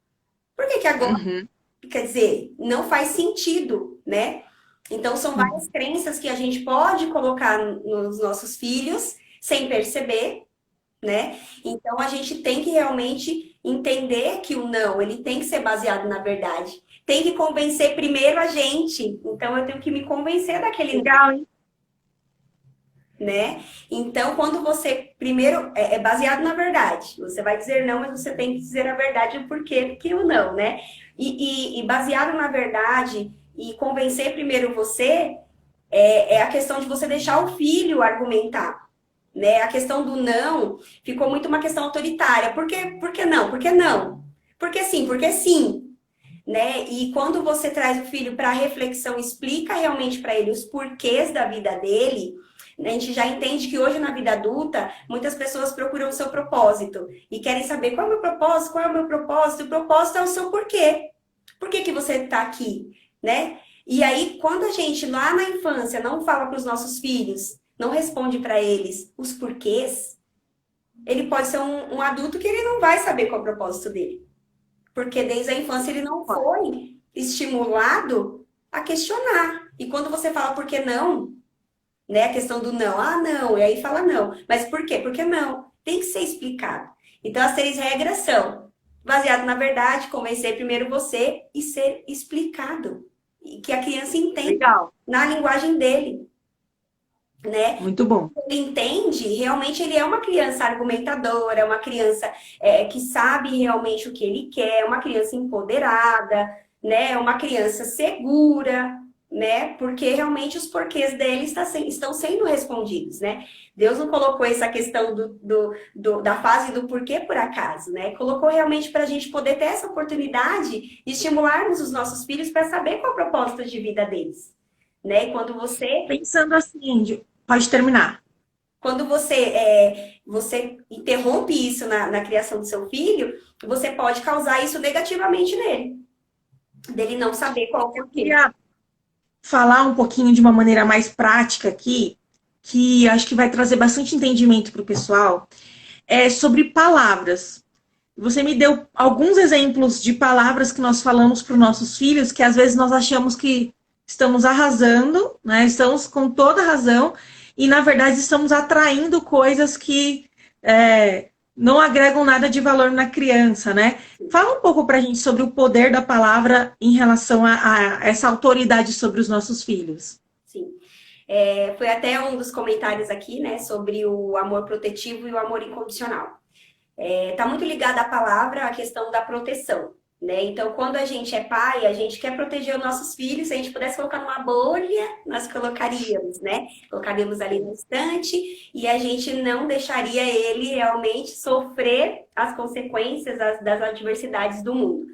Speaker 2: Por que que agora?
Speaker 1: Uhum.
Speaker 2: Quer dizer, não faz sentido, né? Então são várias crenças que a gente pode colocar nos nossos filhos sem perceber, né? Então a gente tem que realmente entender que o não, ele tem que ser baseado na verdade. Tem que convencer primeiro a gente. Então eu tenho que me convencer daquele não,
Speaker 1: Legal, hein?
Speaker 2: né? Então quando você primeiro é baseado na verdade, você vai dizer não, mas você tem que dizer a verdade o porquê que o não, né? E baseado na verdade e convencer primeiro você é a questão de você deixar o filho argumentar. Né? A questão do não ficou muito uma questão autoritária. Por que não? Por que não? Porque sim, porque sim. Né? E quando você traz o filho para a reflexão, explica realmente para ele os porquês da vida dele, né? A gente já entende que hoje na vida adulta, muitas pessoas procuram o seu propósito e querem saber qual é o meu propósito, qual é o meu propósito. O propósito é o seu porquê. Por que que você está aqui? Né? E aí, quando a gente lá na infância não fala para os nossos filhos, não responde para eles os porquês, ele pode ser um adulto que ele não vai saber qual é o propósito dele. Porque desde a infância ele não foi estimulado a questionar. E quando você fala por que não, né? A questão do não, ah, não, e aí fala não. Mas por quê? Porque não. Tem que ser explicado. Então, as 3 regras são baseado na verdade, convencer primeiro você e ser explicado. E que a criança entenda
Speaker 1: Legal.
Speaker 2: na linguagem dele, né?
Speaker 1: Muito bom.
Speaker 2: Ele entende, realmente ele é uma criança argumentadora, é uma criança que sabe realmente o que ele quer, é uma criança empoderada, né? É uma criança segura, né? Porque realmente os porquês dele estão sendo respondidos, né? Deus não colocou essa questão da fase do porquê por acaso, né? Colocou realmente para a gente poder ter essa oportunidade de estimularmos os nossos filhos para saber qual é o propósito de vida deles, né? E
Speaker 1: Pensando assim, pode terminar.
Speaker 2: quando você interrompe isso na criação do seu filho, você pode causar isso negativamente nele, dele não saber qual é o
Speaker 1: Eu
Speaker 2: porquê.
Speaker 1: queria falar um pouquinho de uma maneira mais prática aqui, que acho que vai trazer bastante entendimento para o pessoal, sobre palavras. Você me deu alguns exemplos de palavras que nós falamos para os nossos filhos, que às vezes nós achamos que estamos arrasando, né? Estamos com toda razão, e na verdade estamos atraindo coisas que não agregam nada de valor na criança, né? Fala um pouco para a gente sobre o poder da palavra em relação a essa autoridade sobre os nossos filhos.
Speaker 2: Sim. Foi até um dos comentários aqui, né, sobre o amor protetivo e o amor incondicional. Tá muito ligada à palavra a questão da proteção, né? Então, quando a gente é pai, a gente quer proteger os nossos filhos. Se a gente pudesse colocar numa bolha, nós colocaríamos, né? Colocaríamos ali no estante e a gente não deixaria ele realmente sofrer as consequências das adversidades do mundo.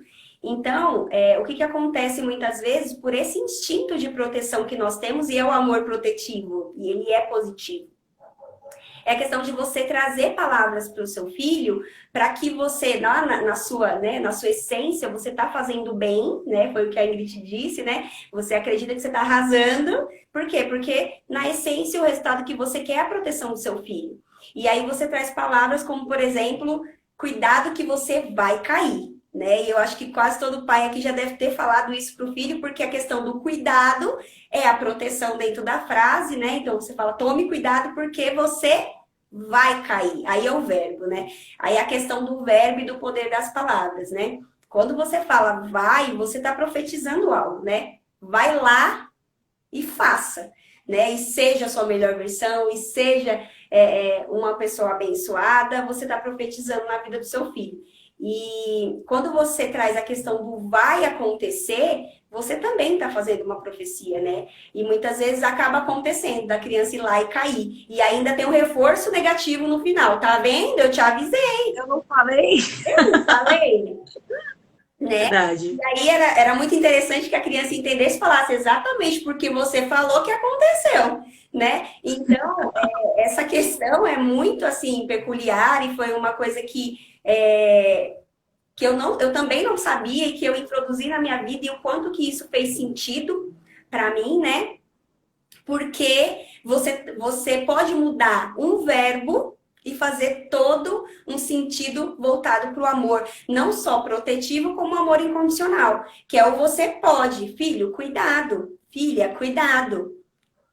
Speaker 2: Então, o que acontece muitas vezes por esse instinto de proteção que nós temos, e é o amor protetivo, e ele é positivo. É a questão de você trazer palavras para o seu filho, para que você, na sua, né, na sua essência, você está fazendo bem, né? Foi o que a Ingrid disse, né? Você acredita que você está arrasando. Por quê? Porque, na essência, o resultado que você quer é a proteção do seu filho. E aí você traz palavras como, por exemplo, cuidado que você vai cair. Né? E eu acho que quase todo pai aqui já deve ter falado isso para o filho, porque a questão do cuidado é a proteção dentro da frase, né? Então você fala, tome cuidado porque você vai cair. Aí é o verbo, né? Aí a questão do verbo e do poder das palavras, né? Quando você fala vai, você está profetizando algo, né? Vai lá e faça, né? E seja a sua melhor versão, e seja uma pessoa abençoada, você está profetizando na vida do seu filho. E quando você traz a questão do vai acontecer, você também está fazendo uma profecia, né? E muitas vezes acaba acontecendo da criança ir lá e cair. E ainda tem um reforço negativo no final. Tá vendo? Eu te avisei.
Speaker 1: Eu não falei.
Speaker 2: Eu não falei, né?
Speaker 1: Verdade.
Speaker 2: E aí era muito interessante que a criança entendesse e falasse exatamente porque você falou que aconteceu, né? Então, essa questão é muito, assim, peculiar e foi uma coisa que eu também não sabia e que eu introduzi na minha vida e o quanto que isso fez sentido para mim, né? Porque você pode mudar um verbo e fazer todo um sentido voltado para o amor, não só protetivo, como amor incondicional, que é o você pode. Filho, cuidado. Filha, cuidado.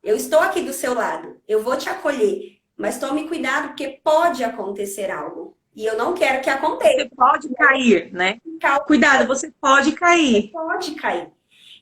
Speaker 2: Eu estou aqui do seu lado, eu vou te acolher, mas tome cuidado porque pode acontecer algo. E eu não quero que aconteça.
Speaker 1: Você pode cair, né? Cuidado, você pode cair.
Speaker 2: Pode cair.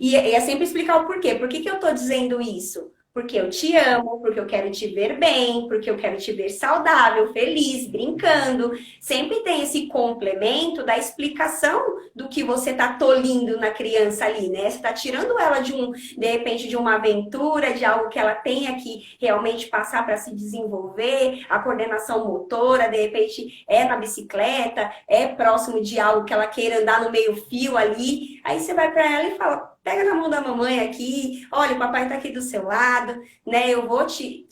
Speaker 2: E é sempre explicar o porquê. Por que eu estou dizendo isso? Porque eu te amo, porque eu quero te ver bem, porque eu quero te ver saudável, feliz, brincando. Sempre tem esse complemento da explicação do que você está tolindo na criança ali, né? Você está tirando ela de repente, de uma aventura, de algo que ela tenha que realmente passar para se desenvolver, a coordenação motora, de repente é na bicicleta, é próximo de algo que ela queira andar no meio-fio ali. Aí você vai para ela e fala: pega na mão da mamãe aqui, olha, o papai tá aqui do seu lado, né? Eu vou te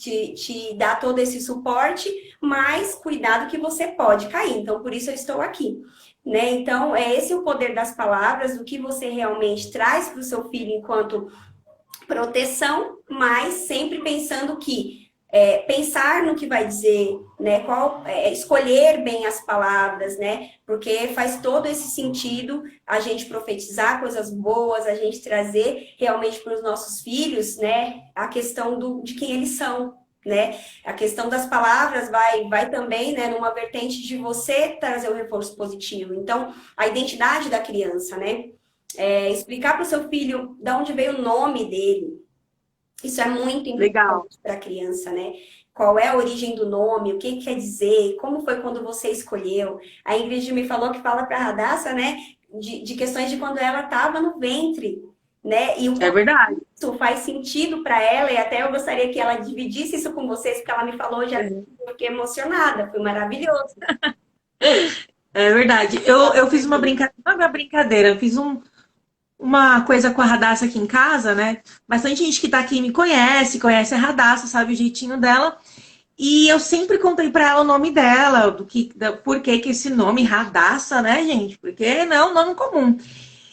Speaker 2: dar todo esse suporte, mas cuidado que você pode cair. Então, por isso eu estou aqui, né? Então, é esse o poder das palavras, do que você realmente traz para o seu filho enquanto proteção, mas sempre pensando que pensar no que vai dizer, né? Escolher bem as palavras, né? Porque faz todo esse sentido a gente profetizar coisas boas, a gente trazer realmente para os nossos filhos, né? A questão de quem eles são, né? A questão das palavras vai também, né? Numa vertente de você trazer o reforço positivo. Então, a identidade da criança, né? Explicar para o seu filho de onde veio o nome dele. Isso é muito importante para a criança, né? Qual é a origem do nome, o que quer dizer, como foi quando você escolheu. A Ingrid me falou que fala para a Radassa, né? De questões de quando ela estava no ventre, né? E
Speaker 1: é verdade.
Speaker 2: Isso faz sentido para ela, e até eu gostaria que ela dividisse isso com vocês, porque ela me falou, já fiquei emocionada, foi maravilhoso.
Speaker 1: É verdade. Eu fiz uma brincadeira, não é uma brincadeira, eu fiz uma coisa com a Radassa aqui em casa, né? Bastante gente que tá aqui me conhece a Radassa, sabe o jeitinho dela. E eu sempre contei pra ela o nome dela, por que esse nome Radassa, né, gente? Porque não é um nome comum.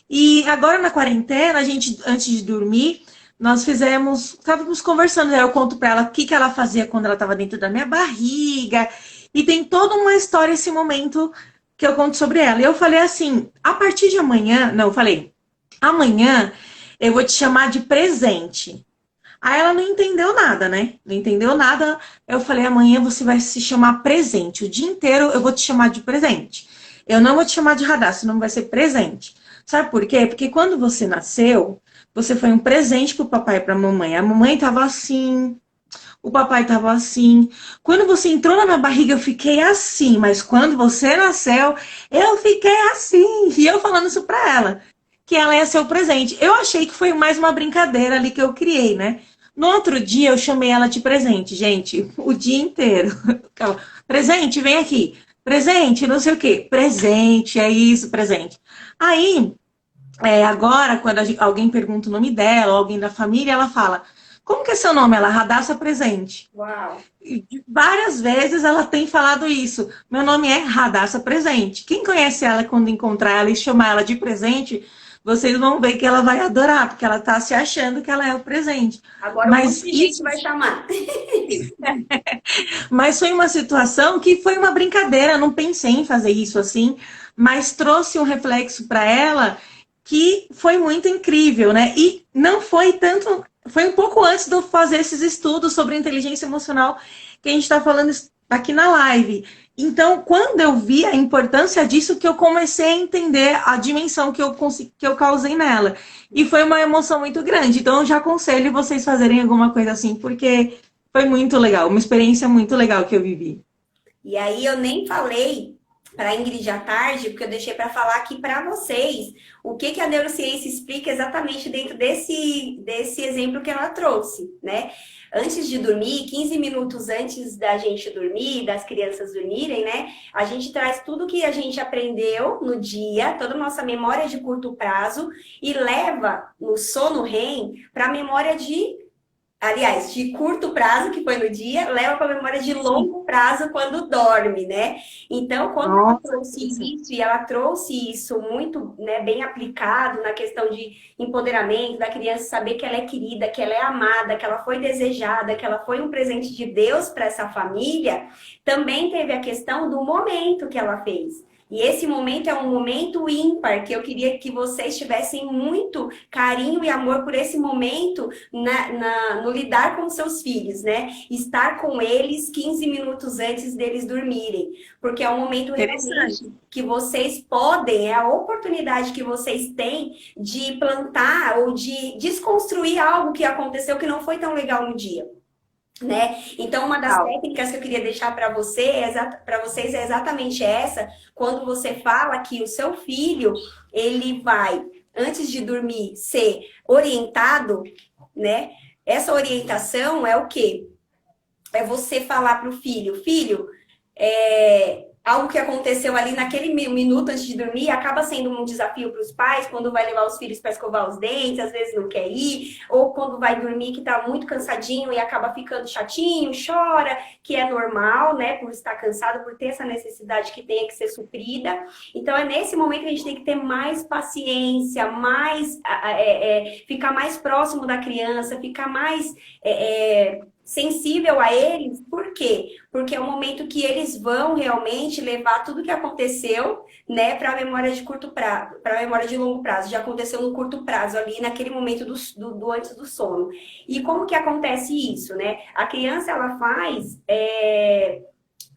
Speaker 1: E agora na quarentena, a gente, antes de dormir, nós estávamos conversando, né? Eu conto pra ela o que ela fazia quando ela estava dentro da minha barriga. E tem toda uma história, esse momento que eu conto sobre ela. E eu falei assim, a partir de amanhã, não, eu falei, amanhã eu vou te chamar de presente. Aí ela não entendeu nada, né? Não entendeu nada. Eu falei, amanhã você vai se chamar presente. O dia inteiro eu vou te chamar de presente. Eu não vou te chamar de Radassa, não vai ser presente. Sabe por quê? Porque quando você nasceu, você foi um presente pro papai e pra mamãe. A mamãe tava assim, o papai tava assim. Quando você entrou na minha barriga, eu fiquei assim. Mas quando você nasceu, eu fiquei assim. E eu falando isso pra ela, que ela ia ser o presente. Eu achei que foi mais uma brincadeira ali que eu criei, né? No outro dia, eu chamei ela de presente, gente, o dia inteiro. Presente, vem aqui. Presente, não sei o quê. Presente, é isso, presente. Aí, agora, quando alguém pergunta o nome dela, ou alguém da família, ela fala, como que é seu nome? Ela, Radassa Presente.
Speaker 2: Uau!
Speaker 1: E várias vezes ela tem falado isso. Meu nome é Radassa Presente. Quem conhece ela, quando encontrar ela e chamar ela de presente, vocês vão ver que ela vai adorar, porque ela tá se achando que ela é o presente.
Speaker 2: Agora
Speaker 1: mas
Speaker 2: um monte de gente vai chamar.
Speaker 1: Mas foi uma situação que foi uma brincadeira, não pensei em fazer isso assim, mas trouxe um reflexo para ela que foi muito incrível, né? E não foi tanto, foi um pouco antes de eu fazer esses estudos sobre inteligência emocional que a gente está falando, aqui na live. Então, quando eu vi a importância disso, que eu comecei a entender a dimensão que eu causei nela. E foi uma emoção muito grande. Então, eu já aconselho vocês fazerem alguma coisa assim, porque foi muito legal, uma experiência muito legal que eu vivi.
Speaker 2: E aí eu nem falei para a Ingrid à tarde, porque eu deixei para falar aqui para vocês o que a neurociência explica exatamente dentro desse exemplo que ela trouxe, né? Antes de dormir, 15 minutos antes da gente dormir, das crianças dormirem, né? A gente traz tudo que a gente aprendeu no dia, toda a nossa memória de curto prazo e leva no sono REM para a memória de curto prazo, que foi no dia, leva para a memória de longo prazo quando dorme, né? Então, quando ela
Speaker 1: Nossa,
Speaker 2: trouxe isso, e ela trouxe isso muito, né, bem aplicado na questão de empoderamento da criança, saber que ela é querida, que ela é amada, que ela foi desejada, que ela foi um presente de Deus para essa família, também teve a questão do momento que ela fez. E esse momento é um momento ímpar, que eu queria que vocês tivessem muito carinho e amor por esse momento no lidar com seus filhos, né? Estar com eles 15 minutos antes deles dormirem. Porque é um momento realmente
Speaker 1: interessante.
Speaker 2: que vocês podem, é a oportunidade que vocês têm de plantar ou de desconstruir algo que aconteceu que não foi tão legal no dia. Né? Então, uma das técnicas que eu queria deixar para vocês é exatamente essa, quando você fala que o seu filho, ele vai, antes de dormir, ser orientado, né? Essa orientação é o quê? É você falar para o filho, algo que aconteceu ali naquele minuto antes de dormir acaba sendo um desafio para os pais, quando vai levar os filhos para escovar os dentes, às vezes não quer ir, ou quando vai dormir que está muito cansadinho e acaba ficando chatinho, chora, que é normal, né, por estar cansado, por ter essa necessidade que tenha que ser suprida. Então é nesse momento que a gente tem que ter mais paciência, ficar mais próximo da criança, ficar mais sensível a eles. Por quê? Porque é o momento que eles vão realmente levar tudo que aconteceu, né, para a memória de curto prazo, para a memória de longo prazo. Já aconteceu no curto prazo, ali naquele momento do antes do sono. E como que acontece isso, né? A criança, ela faz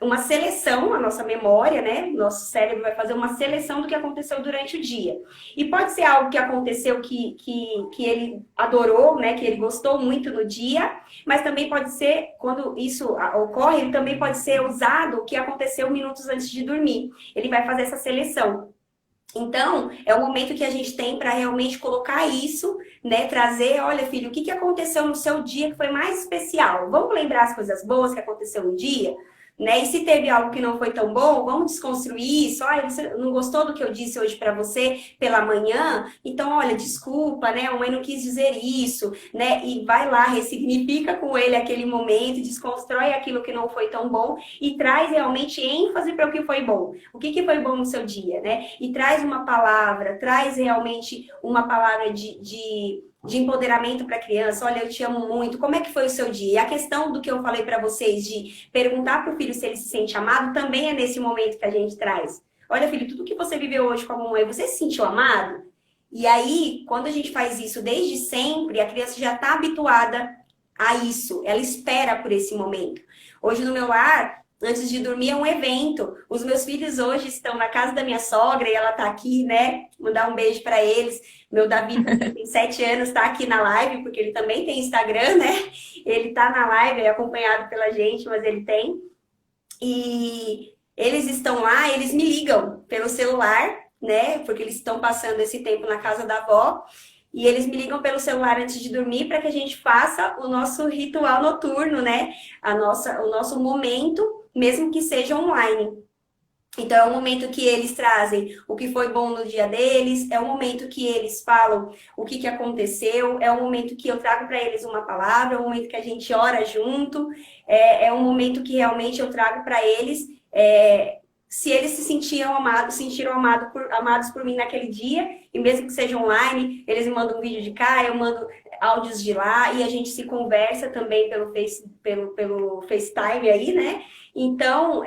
Speaker 2: uma seleção, a nossa memória, né? Nosso cérebro vai fazer uma seleção do que aconteceu durante o dia. E pode ser algo que aconteceu que ele adorou, né? Que ele gostou muito no dia, mas também pode ser, quando isso ocorre, ele também pode ser usado o que aconteceu minutos antes de dormir. Ele vai fazer essa seleção. Então, é o momento que a gente tem para realmente colocar isso, né? Trazer, olha, filho, o que aconteceu no seu dia que foi mais especial? Vamos lembrar as coisas boas que aconteceu no dia? Né? E se teve algo que não foi tão bom, vamos desconstruir isso. Ah, você não gostou do que eu disse hoje para você pela manhã? Então, olha, desculpa, né? A mãe não quis dizer isso, né? E vai lá, ressignifica com ele aquele momento, desconstrói aquilo que não foi tão bom e traz realmente ênfase para o que foi bom. O que foi bom no seu dia, né? E traz uma palavra, traz realmente uma palavra de empoderamento para a criança. Olha, eu te amo muito. Como é que foi o seu dia? E a questão do que eu falei para vocês de perguntar para o filho se ele se sente amado também é nesse momento que a gente traz. Olha, filho, tudo que você viveu hoje com a mamãe, você se sentiu amado? E aí, quando a gente faz isso desde sempre, a criança já está habituada a isso. Ela espera por esse momento. Hoje no meu lar, antes de dormir é um evento. Os meus filhos hoje estão na casa da minha sogra e ela tá aqui, né? Mandar um beijo para eles. Meu Davi tem 7 anos, tá aqui na live, porque ele também tem Instagram, né? Ele tá na live, é acompanhado pela gente, mas ele tem. E eles estão lá, eles me ligam pelo celular, né? Porque eles estão passando esse tempo na casa da avó. E eles me ligam pelo celular antes de dormir para que a gente faça o nosso ritual noturno, né? O nosso momento, mesmo que seja online. Então, é um momento que eles trazem o que foi bom no dia deles, é um momento que eles falam o que aconteceu, é um momento que eu trago para eles uma palavra, é um momento que a gente ora junto, é um momento que realmente eu trago para eles se eles se sentiram amados por mim naquele dia, e mesmo que seja online, eles me mandam um vídeo de cá, eu mando áudios de lá, e a gente se conversa também pelo FaceTime aí, né? Então,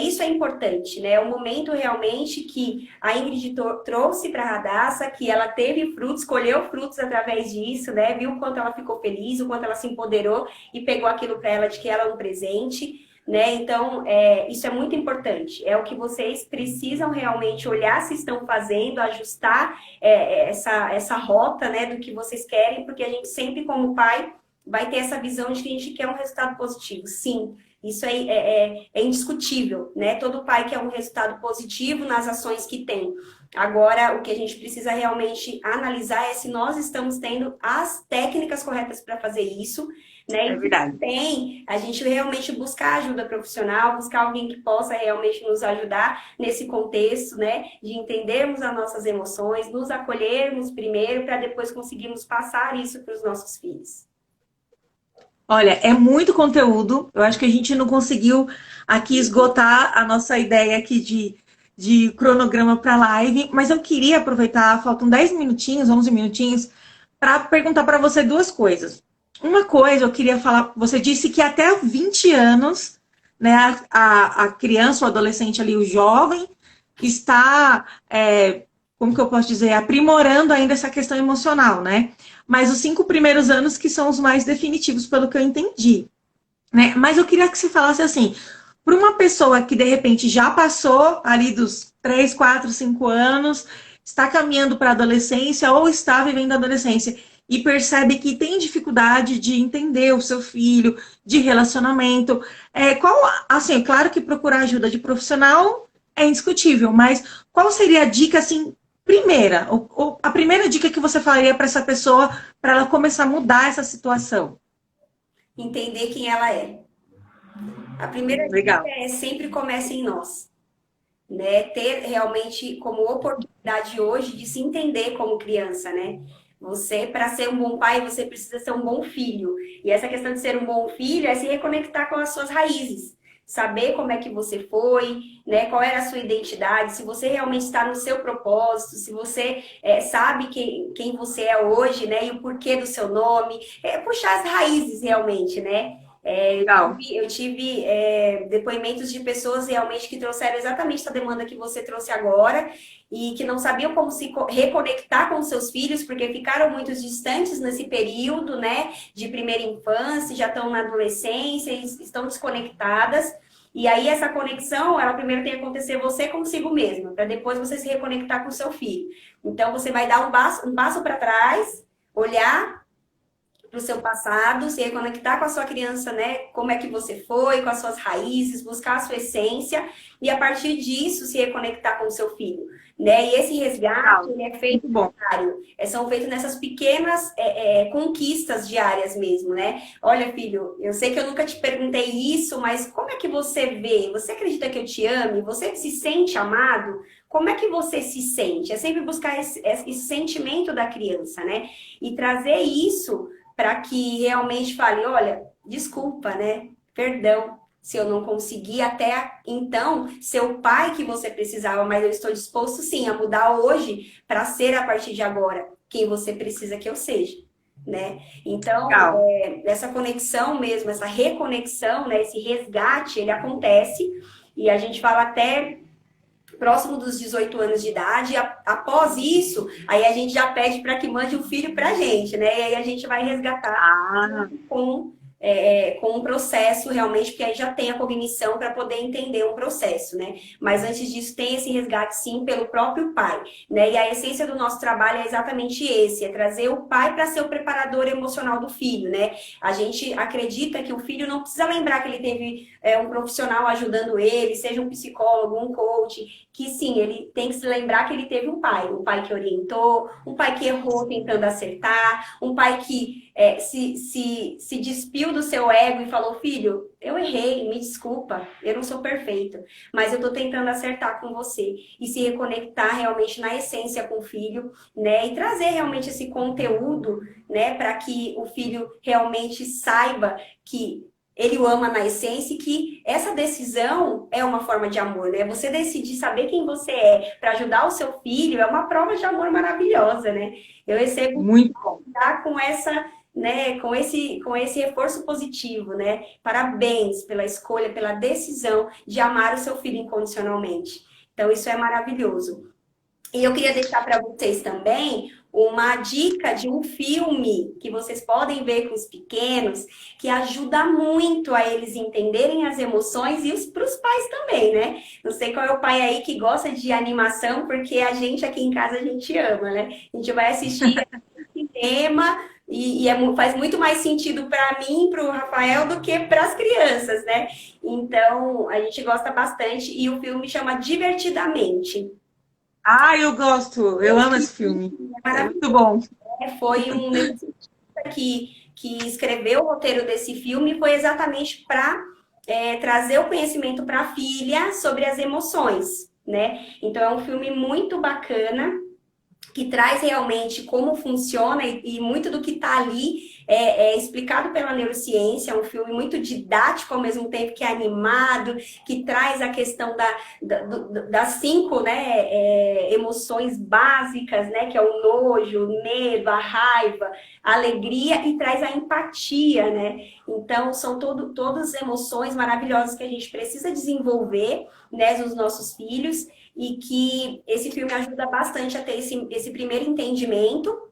Speaker 2: isso é importante, né? É um momento realmente que a Ingrid trouxe para a Radassa, que ela teve frutos, colheu frutos através disso, né? Viu o quanto ela ficou feliz, o quanto ela se empoderou e pegou aquilo para ela de que ela é um presente. né? Então, isso é muito importante. É o que vocês precisam realmente olhar se estão fazendo, ajustar essa rota, né, do que vocês querem, porque a gente sempre, como pai, vai ter essa visão de que a gente quer um resultado positivo. Sim, isso é indiscutível, né? Todo pai quer um resultado positivo nas ações que tem. Agora, o que a gente precisa realmente analisar é se nós estamos tendo as técnicas corretas para fazer isso, né?
Speaker 1: É
Speaker 2: E
Speaker 1: verdade.
Speaker 2: se tem, a gente realmente buscar ajuda profissional, buscar alguém que possa realmente nos ajudar nesse contexto, né? De entendermos as nossas emoções, nos acolhermos primeiro, para depois conseguirmos passar isso para os nossos filhos.
Speaker 1: Olha, é muito conteúdo. Eu acho que a gente não conseguiu aqui esgotar a nossa ideia aqui de cronograma para live, mas eu queria aproveitar, faltam 10 minutinhos, 11 minutinhos, para perguntar para você duas coisas. Uma coisa, eu queria falar, você disse que até 20 anos, né, a criança, o adolescente ali, o jovem, está, como que eu posso dizer, aprimorando ainda essa questão emocional, né? Mas os 5 primeiros anos que são os mais definitivos, pelo que eu entendi, né? Mas eu queria que você falasse assim, para uma pessoa que de repente já passou ali dos 3, 4, 5 anos, está caminhando para a adolescência ou está vivendo a adolescência e percebe que tem dificuldade de entender o seu filho, de relacionamento, assim, claro que procurar ajuda de profissional é indiscutível, mas qual seria a dica assim primeira, a primeira dica que você falaria para essa pessoa para ela começar a mudar essa situação?
Speaker 2: Entender quem ela é. A primeira dica
Speaker 1: Legal.
Speaker 2: sempre começa em nós, né? Ter realmente como oportunidade hoje de se entender como criança, né? Você, para ser um bom pai, você precisa ser um bom filho. E essa questão de ser um bom filho é se reconectar com as suas raízes. Saber como é que você foi, né? Qual era a sua identidade, se você realmente está no seu propósito, se você sabe quem você é hoje, né? E o porquê do seu nome. Puxar as raízes realmente, né?
Speaker 1: Legal.
Speaker 2: Eu tive depoimentos de pessoas realmente que trouxeram exatamente essa demanda que você trouxe agora e que não sabiam como se reconectar com seus filhos porque ficaram muito distantes nesse período, né, de primeira infância, já estão na adolescência, estão desconectadas. E aí essa conexão, ela primeiro tem que acontecer você consigo mesma, para depois você se reconectar com o seu filho. Então você vai dar um passo para trás, olhar para o seu passado, se reconectar com a sua criança, né? Como é que você foi, com as suas raízes, buscar a sua essência e a partir disso se reconectar com o seu filho, né? E esse resgate
Speaker 1: Legal.
Speaker 2: ele é feito
Speaker 1: Muito bom.
Speaker 2: diário, são feitos nessas pequenas conquistas diárias mesmo, né? Olha, filho, eu sei que eu nunca te perguntei isso, mas como é que você vê? Você acredita que eu te ame? Você se sente amado? Como é que você se sente? É sempre buscar esse sentimento da criança, né? E trazer isso para que realmente fale, olha, desculpa, né? Perdão se eu não consegui até então ser o pai que você precisava, mas eu estou disposto sim a mudar hoje para ser a partir de agora quem você precisa que eu seja, né? Então,
Speaker 1: Legal.
Speaker 2: essa conexão mesmo, essa reconexão, né, esse resgate, ele acontece e a gente fala até próximo dos 18 anos de idade, após isso, aí a gente já pede para que mande o filho para a gente, né? E aí a gente vai resgatar
Speaker 1: Ah,
Speaker 2: com um processo realmente, porque aí já tem a cognição para poder entender um processo, né? Mas antes disso, tem esse resgate sim pelo próprio pai, né? E a essência do nosso trabalho é exatamente esse, é trazer o pai para ser o preparador emocional do filho, né? A gente acredita que o filho não precisa lembrar que ele teve um profissional ajudando ele, seja um psicólogo, um coach, que sim, ele tem que se lembrar que ele teve um pai que orientou, um pai que errou tentando acertar, um pai que se despiu do seu ego e falou, filho, eu errei, me desculpa, eu não sou perfeito, mas eu tô tentando acertar com você e se reconectar realmente na essência com o filho, né, e trazer realmente esse conteúdo, né, para que o filho realmente saiba que ele o ama na essência e que essa decisão é uma forma de amor, né? Você decidir saber quem você é para ajudar o seu filho é uma prova de amor maravilhosa, né? Eu recebo
Speaker 1: muito bom.
Speaker 2: com essa, né, com esse reforço positivo, né? Parabéns pela escolha, pela decisão de amar o seu filho incondicionalmente. Então, isso é maravilhoso. E eu queria deixar para vocês também uma dica de um filme que vocês podem ver com os pequenos, que ajuda muito a eles entenderem as emoções e para os pais também, né? Não sei qual é o pai aí que gosta de animação, porque a gente aqui em casa a gente ama, né? A gente vai assistir cinema faz muito mais sentido para mim, para o Rafael, do que para as crianças, né? Então, a gente gosta bastante e o filme chama Divertidamente.
Speaker 1: Ah, eu gosto. Eu amo esse filme. É muito bom.
Speaker 2: Foi um neurocientista que escreveu o roteiro desse filme, foi exatamente para trazer o conhecimento para a filha sobre as emoções, né? Então, é um filme muito bacana, que traz realmente como funciona e muito do que está ali é explicado pela neurociência. É um filme muito didático, ao mesmo tempo que é animado, que traz a questão das 5, né, emoções básicas, né, que é o nojo, o medo, a raiva, a alegria, e traz a empatia, né? Então, são todas emoções maravilhosas que a gente precisa desenvolver, né, nos nossos filhos, e que esse filme ajuda bastante a ter esse primeiro entendimento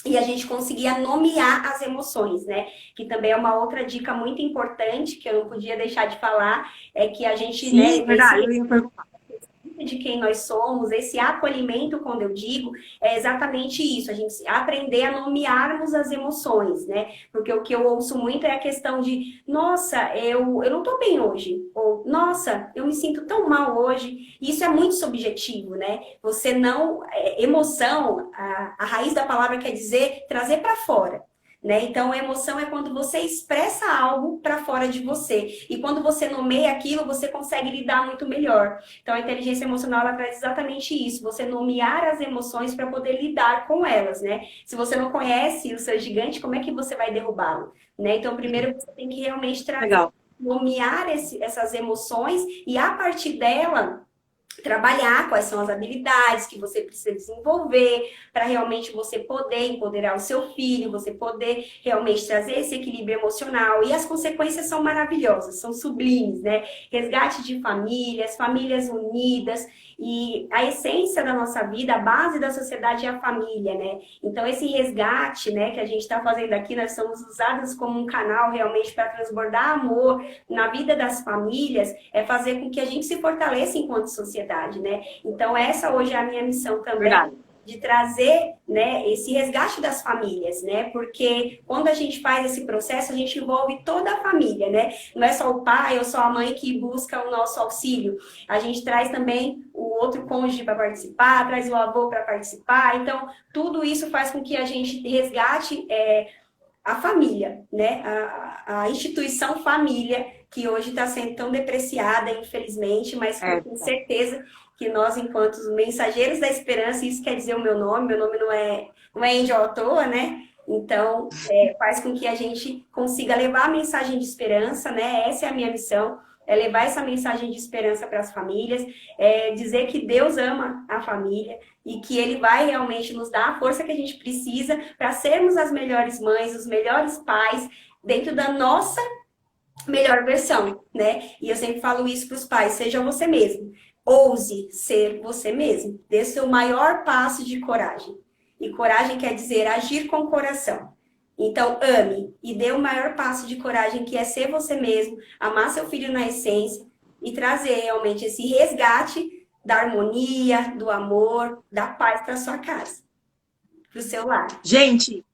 Speaker 2: e a gente conseguir nomear as emoções, né? Que também é uma outra dica muito importante que eu não podia deixar de falar, é que a gente,
Speaker 1: Sim,
Speaker 2: né,
Speaker 1: verdade. Eu ia perguntar.
Speaker 2: de quem nós somos, esse acolhimento, quando eu digo, é exatamente isso, a gente aprender a nomearmos as emoções, né? Porque o que eu ouço muito é a questão de, nossa, eu não tô bem hoje, ou nossa, eu me sinto tão mal hoje. Isso é muito subjetivo, né? Você não, emoção, a raiz da palavra quer dizer trazer para fora. Né? Então, a emoção é quando você expressa algo para fora de você. E quando você nomeia aquilo, você consegue lidar muito melhor. Então, a inteligência emocional, ela traz exatamente isso. Você nomear as emoções para poder lidar com elas, né? Se você não conhece o seu gigante, como é que você vai derrubá-lo? Né? Então, primeiro você tem que realmente
Speaker 1: Legal.
Speaker 2: nomear essas emoções e, a partir dela, trabalhar quais são as habilidades que você precisa desenvolver para realmente você poder empoderar o seu filho, você poder realmente trazer esse equilíbrio emocional. E as consequências são maravilhosas, são sublimes, né? Resgate de famílias, famílias unidas, e a essência da nossa vida, a base da sociedade é a família, né? Então, esse resgate, né, que a gente está fazendo aqui, nós somos usados como um canal realmente para transbordar amor na vida das famílias, é fazer com que a gente se fortaleça enquanto sociedade, né? Então, essa hoje é a minha missão também. Verdade. De trazer, né, esse resgate das famílias, né? Porque quando a gente faz esse processo, a gente envolve toda a família, né? Não é só o pai ou só a mãe que busca o nosso auxílio. A gente traz também o outro cônjuge para participar, traz o avô para participar. Então, tudo isso faz com que a gente resgate a família, né? A instituição família, que hoje está sendo tão depreciada, infelizmente, mas com certeza que nós, enquanto mensageiros da esperança, isso quer dizer o meu nome não é Angel à toa, né? Então, faz com que a gente consiga levar a mensagem de esperança, né? Essa é a minha missão, é levar essa mensagem de esperança para as famílias, dizer que Deus ama a família e que Ele vai realmente nos dar a força que a gente precisa para sermos as melhores mães, os melhores pais, dentro da nossa melhor versão, né? E eu sempre falo isso para os pais, seja você mesmo. Ouse ser você mesmo. Dê seu maior passo de coragem. E coragem quer dizer agir com o coração. Então, ame e dê o maior passo de coragem, que é ser você mesmo, amar seu filho na essência e trazer realmente esse resgate da harmonia, do amor, da paz para sua casa, para o seu lar.
Speaker 1: Gente,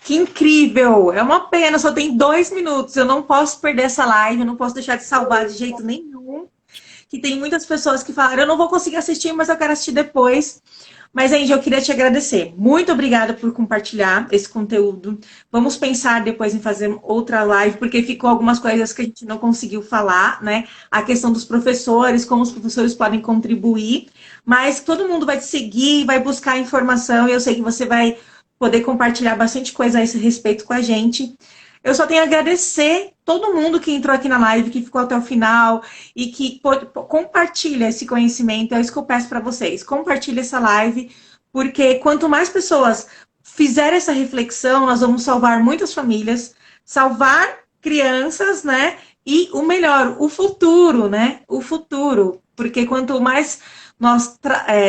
Speaker 1: que incrível! É uma pena, só tem 2 minutos. Eu não posso perder essa live, eu não posso deixar de salvar de jeito nenhum. Que tem muitas pessoas que falaram, eu não vou conseguir assistir, mas eu quero assistir depois. Mas, Angie, eu queria te agradecer. Muito obrigada por compartilhar esse conteúdo. Vamos pensar depois em fazer outra live, porque ficou algumas coisas que a gente não conseguiu falar, né? A questão dos professores, como os professores podem contribuir. Mas todo mundo vai te seguir, vai buscar informação, e eu sei que você vai poder compartilhar bastante coisa a esse respeito com a gente. Eu só tenho a agradecer todo mundo que entrou aqui na live, que ficou até o final e que compartilha esse conhecimento. É isso que eu peço para vocês. Compartilhe essa live, porque quanto mais pessoas fizerem essa reflexão, nós vamos salvar muitas famílias, salvar crianças, né? E o melhor, o futuro, né? O futuro. Porque quanto mais nós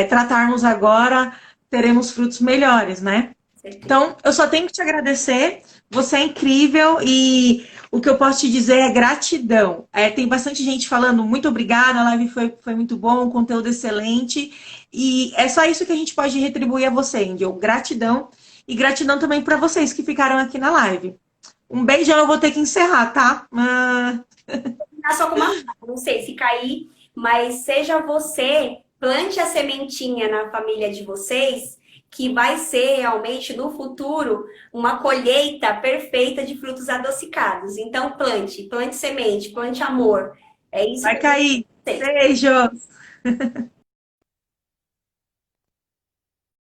Speaker 1: tratarmos agora, teremos frutos melhores, né?
Speaker 2: Certeza.
Speaker 1: Então, eu só tenho que te agradecer. Você é incrível e o que eu posso te dizer é gratidão. Tem bastante gente falando muito obrigada, a live foi muito bom, conteúdo excelente. E é só isso que a gente pode retribuir a você, Angel. Gratidão. E gratidão também para vocês que ficaram aqui na live. Um beijão, eu vou ter que encerrar, tá?
Speaker 2: Só com uma frase, não sei se cair, mas seja você, plante a sementinha na família de vocês, que vai ser realmente no futuro uma colheita perfeita de frutos adocicados. Então, plante semente, plante amor. É isso
Speaker 1: Vai
Speaker 2: que eu
Speaker 1: cair.
Speaker 2: sei.
Speaker 1: Beijo.